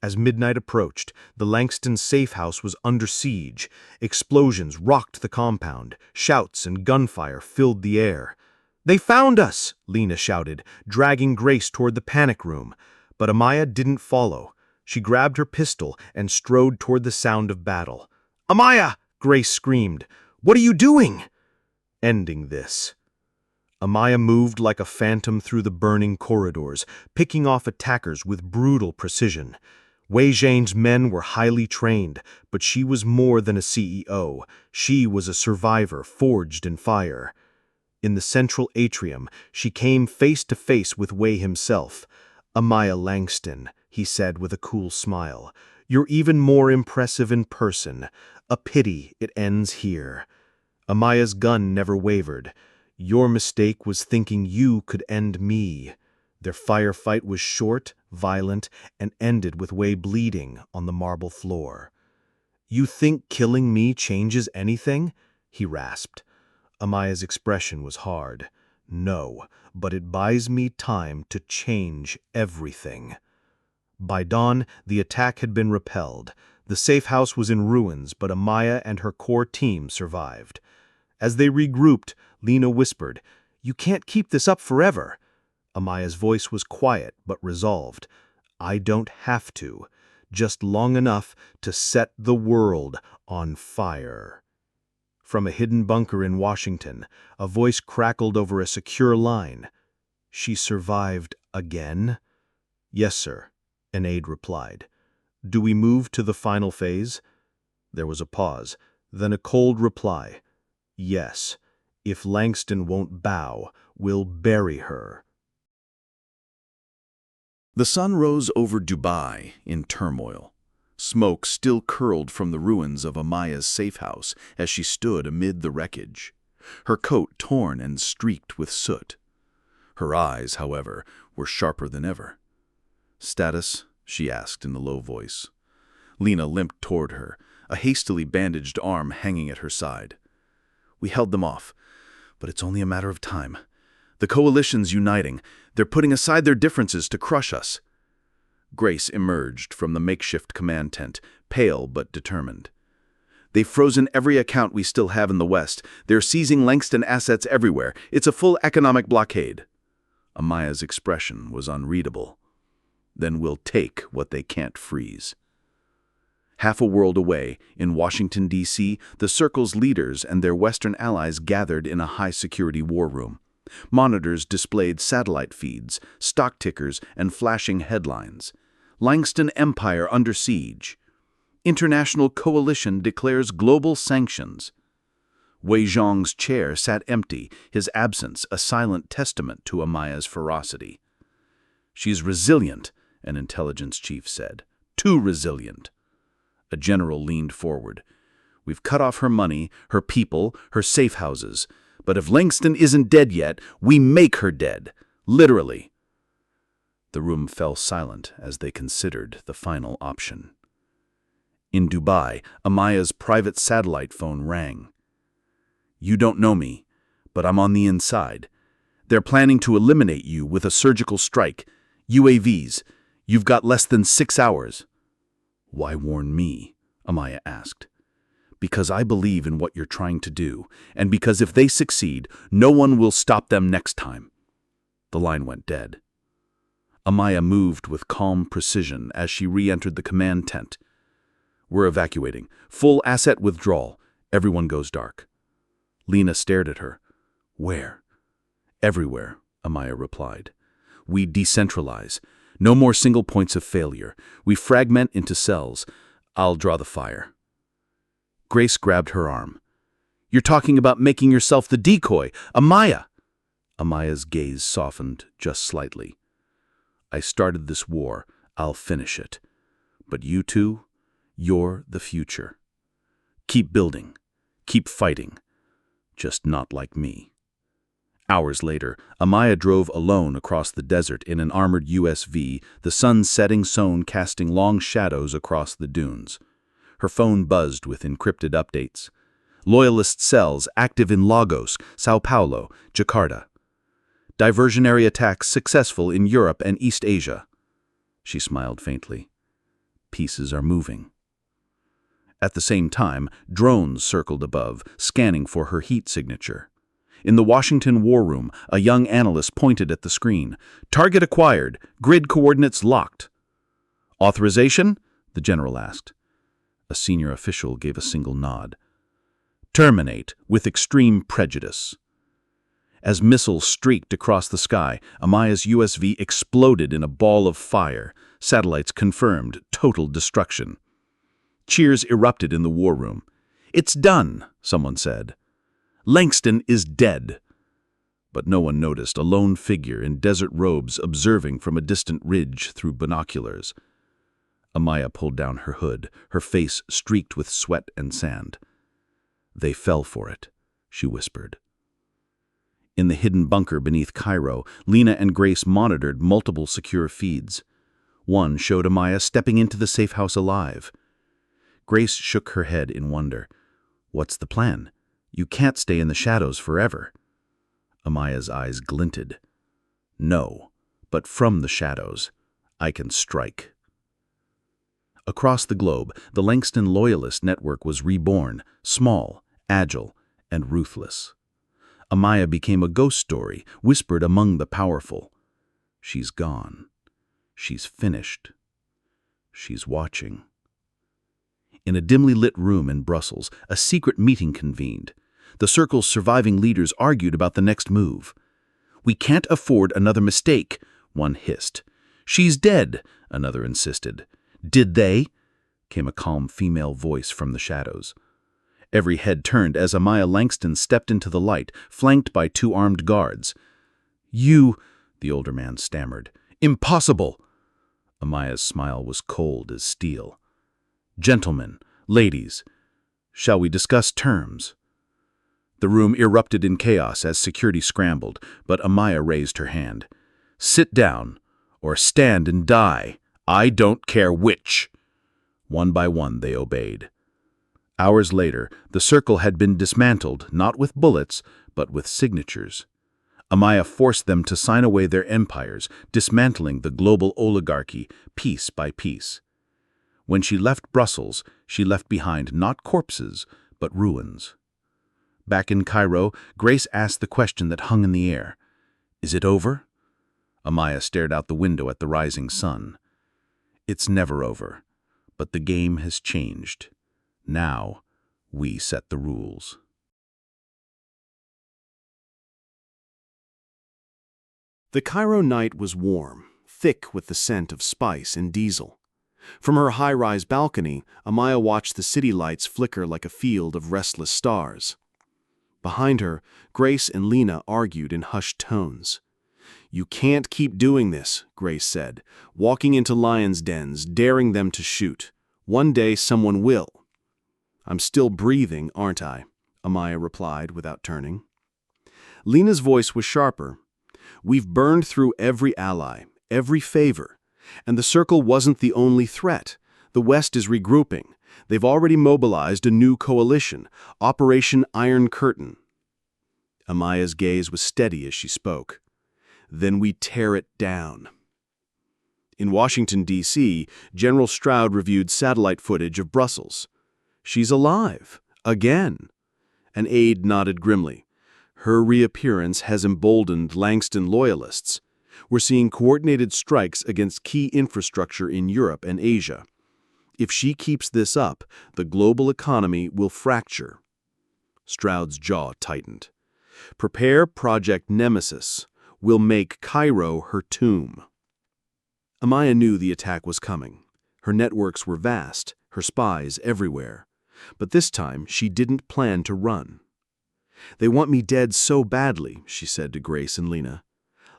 As midnight approached, the Langston safe house was under siege. Explosions rocked the compound. Shouts and gunfire filled the air. "They found us!" Lena shouted, dragging Grace toward the panic room. But Amaya didn't follow. She grabbed her pistol and strode toward the sound of battle. "Amaya!" Grace screamed. "What are you doing?" "Ending this." Amaya moved like a phantom through the burning corridors, picking off attackers with brutal precision. Wei Zhang's men were highly trained, but she was more than a CEO. She was a survivor forged in fire. In the central atrium, she came face to face with Wei himself. "Amaya Langston," he said with a cool smile. "You're even more impressive in person. A pity it ends here." Amaya's gun never wavered. "Your mistake was thinking you could end me." Their firefight was short, violent, and ended with Wei bleeding on the marble floor. "You think killing me changes anything?" he rasped. Amaya's expression was hard. "No, but it buys me time to change everything." By dawn, the attack had been repelled. The safe house was in ruins, but Amaya and her core team survived. As they regrouped, Lena whispered, "You can't keep this up forever." Amaya's voice was quiet but resolved. "I don't have to. Just long enough to set the world on fire." From a hidden bunker in Washington, a voice crackled over a secure line. "She survived again?" "Yes, sir," an aide replied. "Do we move to the final phase?" There was a pause, then a cold reply. "Yes. If Langston won't bow, we'll bury her." The sun rose over Dubai in turmoil. Smoke still curled from the ruins of Amaya's safe house as she stood amid the wreckage, her coat torn and streaked with soot. Her eyes, however, were sharper than ever. "Status?" she asked in a low voice. Lena limped toward her, a hastily bandaged arm hanging at her side. "We held them off, but it's only a matter of time. The coalition's uniting. They're putting aside their differences to crush us." Grace emerged from the makeshift command tent, pale but determined. "They've frozen every account we still have in the West. They're seizing Langston assets everywhere. It's a full economic blockade." Amaya's expression was unreadable. "Then we'll take what they can't freeze." Half a world away, in Washington, D.C., the Circle's leaders and their Western allies gathered in a high-security war room. Monitors displayed satellite feeds, stock tickers, and flashing headlines. "Langston Empire under siege." "International coalition declares global sanctions." Wei Zhong's chair sat empty, his absence a silent testament to Amaya's ferocity. "She's resilient," an intelligence chief said. "Too resilient." A general leaned forward. "We've cut off her money, her people, her safe houses. But if Langston isn't dead yet, we make her dead. Literally." The room fell silent as they considered the final option. In Dubai, Amaya's private satellite phone rang. "You don't know me, but I'm on the inside. They're planning to eliminate you with a surgical strike. UAVs. You've got less than 6 hours." "Why warn me?" Amaya asked. "Because I believe in what you're trying to do, and because if they succeed, no one will stop them next time." The line went dead. Amaya moved with calm precision as she re-entered the command tent. "We're evacuating. Full asset withdrawal. Everyone goes dark." Lena stared at her. "Where?" "Everywhere," Amaya replied. "We decentralize. No more single points of failure. We fragment into cells. I'll draw the fire." Grace grabbed her arm. "You're talking about making yourself the decoy, Amaya!" Amaya's gaze softened just slightly. "I started this war. I'll finish it. But you two, you're the future. Keep building. Keep fighting. Just not like me." Hours later, Amaya drove alone across the desert in an armored USV, the sun setting sun casting long shadows across the dunes. Her phone buzzed with encrypted updates. Loyalist cells active in Lagos, Sao Paulo, Jakarta. Diversionary attacks successful in Europe and East Asia. She smiled faintly. Pieces are moving. At the same time, drones circled above, scanning for her heat signature. In the Washington war room, a young analyst pointed at the screen. "Target acquired. Grid coordinates locked." "Authorization?" the general asked. A senior official gave a single nod. "Terminate with extreme prejudice." As missiles streaked across the sky, Amaya's USV exploded in a ball of fire. Satellites confirmed total destruction. Cheers erupted in the war room. "It's done," someone said. "Langston is dead." But no one noticed a lone figure in desert robes observing from a distant ridge through binoculars. Amaya pulled down her hood, her face streaked with sweat and sand. "They fell for it," she whispered. In the hidden bunker beneath Cairo, Lena and Grace monitored multiple secure feeds. One showed Amaya stepping into the safe house alive. Grace shook her head in wonder. "What's the plan? You can't stay in the shadows forever." Amaya's eyes glinted. "No, but from the shadows, I can strike." Across the globe, the Langston Loyalist Network was reborn, small, agile, and ruthless. Amaya became a ghost story, whispered among the powerful. She's gone. She's finished. She's watching. In a dimly lit room in Brussels, a secret meeting convened. The Circle's surviving leaders argued about the next move. "We can't afford another mistake," one hissed. "She's dead," another insisted. "Did they?" came a calm female voice from the shadows. Every head turned as Amaya Langston stepped into the light, flanked by 2 armed guards. "You," the older man stammered. "Impossible!" Amaya's smile was cold as steel. "Gentlemen, ladies, shall we discuss terms?" The room erupted in chaos as security scrambled, but Amaya raised her hand. "Sit down, or stand and die. I don't care which." One by one they obeyed. Hours later, the Circle had been dismantled, not with bullets, but with signatures. Amaya forced them to sign away their empires, dismantling the global oligarchy piece by piece. When she left Brussels, she left behind not corpses, but ruins. Back in Cairo, Grace asked the question that hung in the air. "Is it over?" Amaya stared out the window at the rising sun. "It's never over, but the game has changed. Now, we set the rules." The Cairo night was warm, thick with the scent of spice and diesel. From her high-rise balcony, Amaya watched the city lights flicker like a field of restless stars. Behind her, Grace and Lena argued in hushed tones. "You can't keep doing this," Grace said, walking into lions' dens, daring them to shoot. "One day someone will." "I'm still breathing, aren't I?" Amaya replied without turning. Lena's voice was sharper. "We've burned through every ally, every favor. And the Circle wasn't the only threat. The West is regrouping. They've already mobilized a new coalition, Operation Iron Curtain." Amaya's gaze was steady as she spoke. "Then we tear it down." In Washington, D.C., General Stroud reviewed satellite footage of Brussels. "She's alive. Again." An aide nodded grimly. "Her reappearance has emboldened Langston loyalists. We're seeing coordinated strikes against key infrastructure in Europe and Asia. If she keeps this up, the global economy will fracture." Stroud's jaw tightened. "Prepare Project Nemesis. We'll make Cairo her tomb." Amaya knew the attack was coming. Her networks were vast, her spies everywhere. But this time, she didn't plan to run. "They want me dead so badly," she said to Grace and Lena.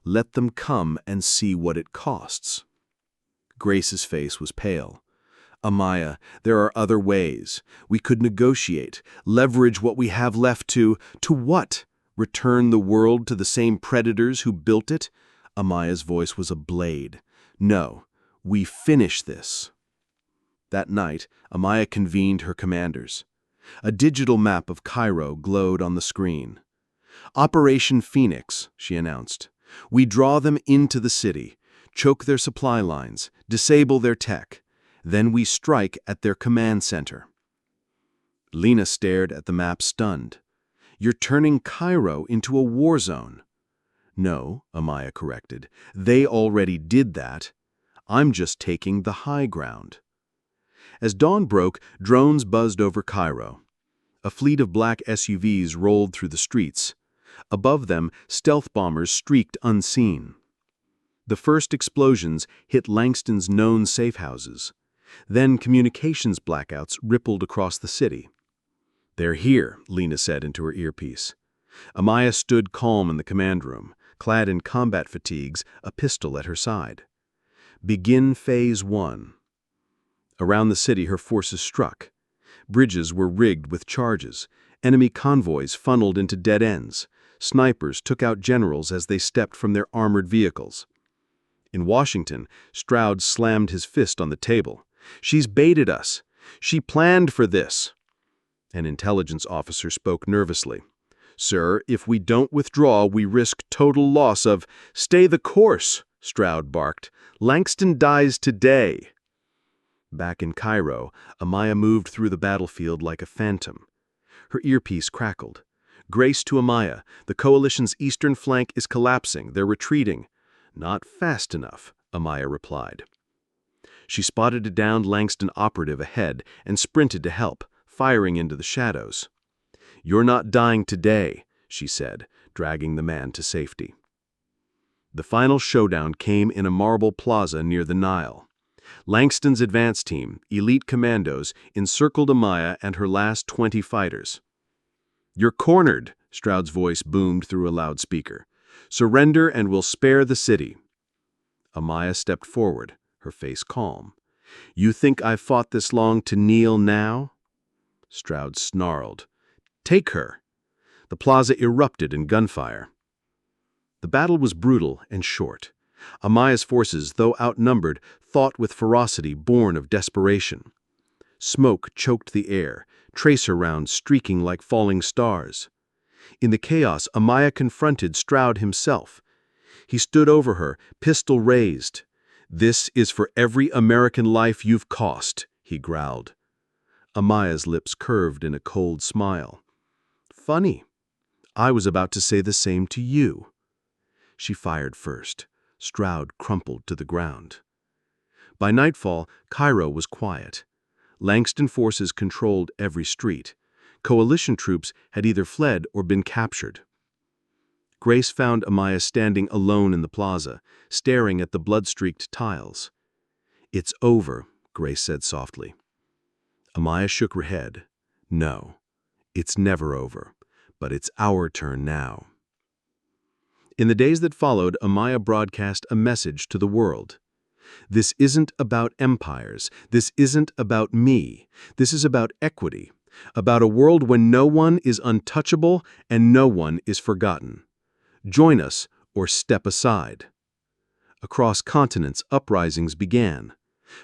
"Let them come and see what it costs." Grace's face was pale. "Amaya, there are other ways. We could negotiate, leverage what we have left to what? Return the world to the same predators who built it?" Amaya's voice was a blade. "No, we finish this." That night, Amaya convened her commanders. A digital map of Cairo glowed on the screen. "Operation Phoenix," she announced. "We draw them into the city, choke their supply lines, disable their tech. Then we strike at their command center." Lena stared at the map stunned. "You're turning Cairo into a war zone." "No," Amaya corrected. "They already did that. I'm just taking the high ground." As dawn broke, drones buzzed over Cairo. A fleet of black SUVs rolled through the streets. Above them, stealth bombers streaked unseen. The first explosions hit Langston's known safe houses. Then communications blackouts rippled across the city. "They're here," Lena said into her earpiece. Amaya stood calm in the command room, clad in combat fatigues, a pistol at her side. "Begin Phase 1. Around the city her forces struck. Bridges were rigged with charges. Enemy convoys funneled into dead ends. Snipers took out generals as they stepped from their armored vehicles. In Washington, Stroud slammed his fist on the table. "She's baited us. She planned for this." An intelligence officer spoke nervously. "Sir, if we don't withdraw, we risk total loss of—" "Stay the course," Stroud barked. "Langston dies today." Back in Cairo, Amaya moved through the battlefield like a phantom. Her earpiece crackled. "Grace to Amaya. The coalition's eastern flank is collapsing. They're retreating." "Not fast enough," Amaya replied. She spotted a downed Langston operative ahead and sprinted to help, firing into the shadows. "You're not dying today," she said, dragging the man to safety. The final showdown came in a marble plaza near the Nile. Langston's advance team, elite commandos, encircled Amaya and her last 20 fighters. "You're cornered," Stroud's voice boomed through a loudspeaker. "Surrender and we'll spare the city." Amaya stepped forward, her face calm. "You think I've fought this long to kneel now?" Stroud snarled. "Take her." The plaza erupted in gunfire. The battle was brutal and short. Amaya's forces, though outnumbered, fought with ferocity born of desperation. Smoke choked the air, tracer rounds streaking like falling stars. In the chaos, Amaya confronted Stroud himself. He stood over her, pistol raised. "This is for every American life you've cost," he growled. Amaya's lips curved in a cold smile. "Funny. I was about to say the same to you." She fired first. Stroud crumpled to the ground. By nightfall, Cairo was quiet. Langston forces controlled every street. Coalition troops had either fled or been captured. Grace found Amaya standing alone in the plaza, staring at the blood-streaked tiles. "It's over," Grace said softly. Amaya shook her head. "No, it's never over, but it's our turn now." In the days that followed, Amaya broadcast a message to the world. "This isn't about empires. This isn't about me. This is about equity, about a world when no one is untouchable and no one is forgotten. Join us or step aside." Across continents, uprisings began.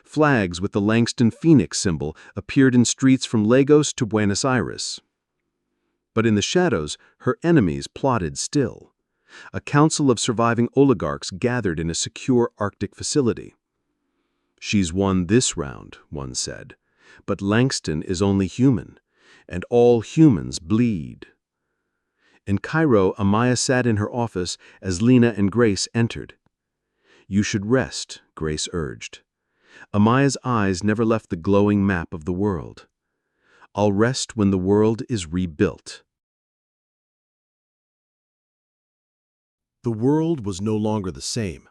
Flags with the Langston Phoenix symbol appeared in streets from Lagos to Buenos Aires. But in the shadows, her enemies plotted still. A council of surviving oligarchs gathered in a secure Arctic facility. "She's won this round," one said, "but Langston is only human, and all humans bleed." In Cairo, Amaya sat in her office as Lena and Grace entered. "You should rest," Grace urged. Amaya's eyes never left the glowing map of the world. "I'll rest when the world is rebuilt." The world was no longer the same.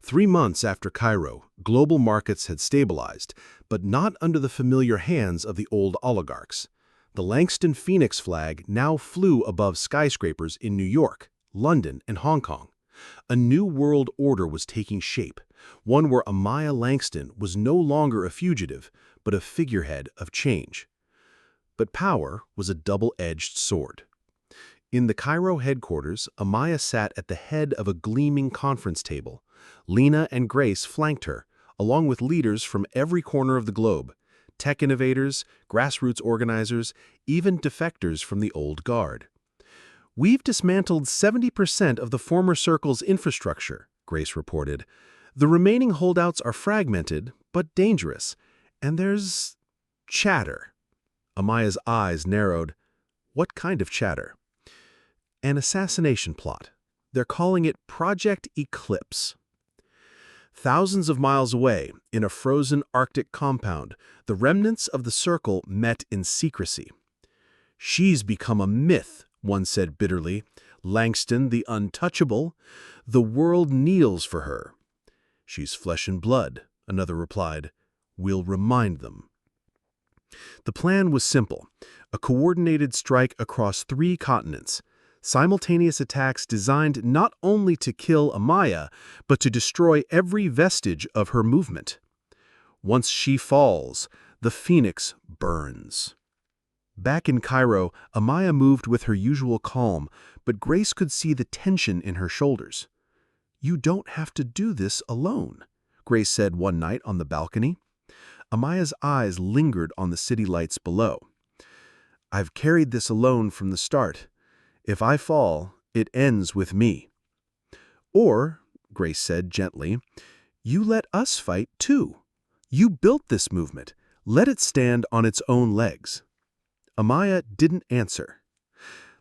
3 months after Cairo, global markets had stabilized, but not under the familiar hands of the old oligarchs. The Langston Phoenix flag now flew above skyscrapers in New York, London, and Hong Kong. A new world order was taking shape, one where Amaya Langston was no longer a fugitive, but a figurehead of change. But power was a double-edged sword. In the Cairo headquarters, Amaya sat at the head of a gleaming conference table. Lena and Grace flanked her, along with leaders from every corner of the globe, tech innovators, grassroots organizers, even defectors from the old guard. "We've dismantled 70% of the former circle's infrastructure," Grace reported. "The remaining holdouts are fragmented, but dangerous. And there's chatter." Amaya's eyes narrowed. "What kind of chatter?" "An assassination plot. They're calling it Project Eclipse." Thousands of miles away, in a frozen Arctic compound, the remnants of the circle met in secrecy. "She's become a myth," one said bitterly. "Langston, the untouchable. The world kneels for her." "She's flesh and blood," another replied. "We'll remind them." The plan was simple: a coordinated strike across 3 continents. Simultaneous attacks designed not only to kill Amaya, but to destroy every vestige of her movement. Once she falls, the Phoenix burns. Back in Cairo, Amaya moved with her usual calm, but Grace could see the tension in her shoulders. "You don't have to do this alone," Grace said one night on the balcony. Amaya's eyes lingered on the city lights below. "I've carried this alone from the start. If I fall, it ends with me." "Or," Grace said gently, "you let us fight too. You built this movement. Let it stand on its own legs." Amaya didn't answer.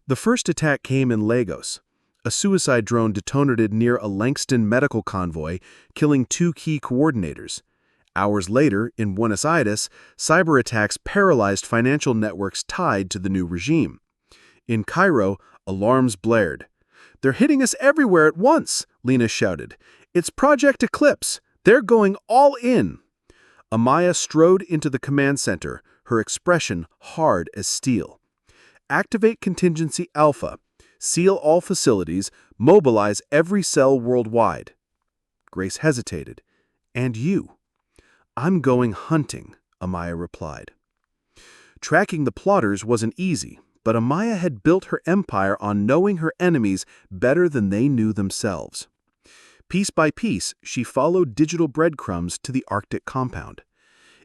The first attack came in Lagos. A suicide drone detonated near a Langston medical convoy, killing 2 key coordinators. Hours later, in Buenos Aires, cyber attacks paralyzed financial networks tied to the new regime. In Cairo, alarms blared. "They're hitting us everywhere at once," Lena shouted. "It's Project Eclipse. They're going all in." Amaya strode into the command center, her expression hard as steel. "Activate Contingency Alpha. Seal all facilities. Mobilize every cell worldwide." Grace hesitated. "And you?" "I'm going hunting," Amaya replied. Tracking the plotters wasn't easy, but Amaya had built her empire on knowing her enemies better than they knew themselves. Piece by piece, she followed digital breadcrumbs to the Arctic compound.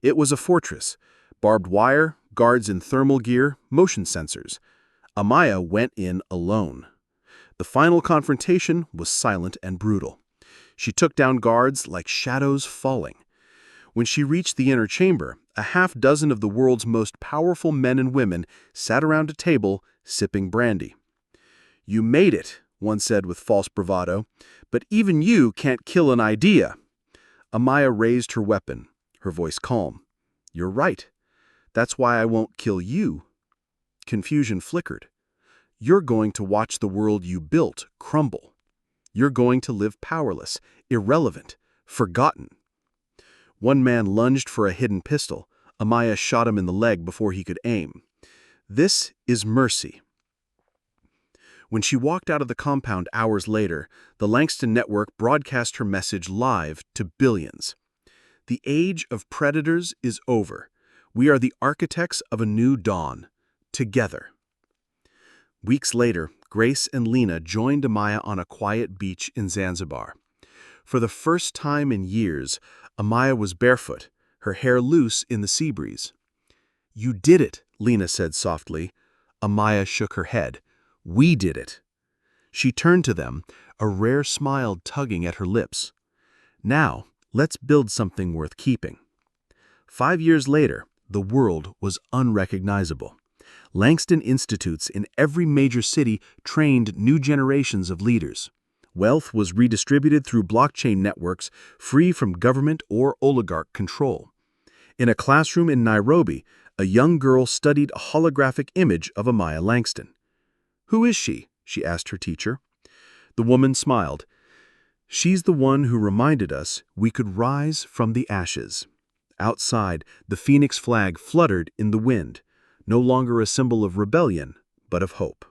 It was a fortress: barbed wire, guards in thermal gear, motion sensors. Amaya went in alone. The final confrontation was silent and brutal. She took down guards like shadows falling. When she reached the inner chamber, a half-dozen of the world's most powerful men and women sat around a table, sipping brandy. "You made it," one said with false bravado, "but even you can't kill an idea." Amaya raised her weapon, her voice calm. "You're right. That's why I won't kill you." Confusion flickered. "You're going to watch the world you built crumble. You're going to live powerless, irrelevant, forgotten." One man lunged for a hidden pistol. Amaya shot him in the leg before he could aim. "This is mercy." When she walked out of the compound hours later, the Langston network broadcast her message live to billions. "The age of predators is over. We are the architects of a new dawn. Together." Weeks later, Grace and Lena joined Amaya on a quiet beach in Zanzibar. For the first time in years, Amaya was barefoot, her hair loose in the sea breeze. "You did it," Lena said softly. Amaya shook her head. "We did it." She turned to them, a rare smile tugging at her lips. "Now, let's build something worth keeping." 5 years later, the world was unrecognizable. Langston Institutes in every major city trained new generations of leaders. Wealth was redistributed through blockchain networks free from government or oligarch control. In a classroom in Nairobi, a young girl studied a holographic image of Amaya Langston. "Who is she?" she asked her teacher. The woman smiled. "She's the one who reminded us we could rise from the ashes." Outside, the phoenix flag fluttered in the wind, no longer a symbol of rebellion, but of hope.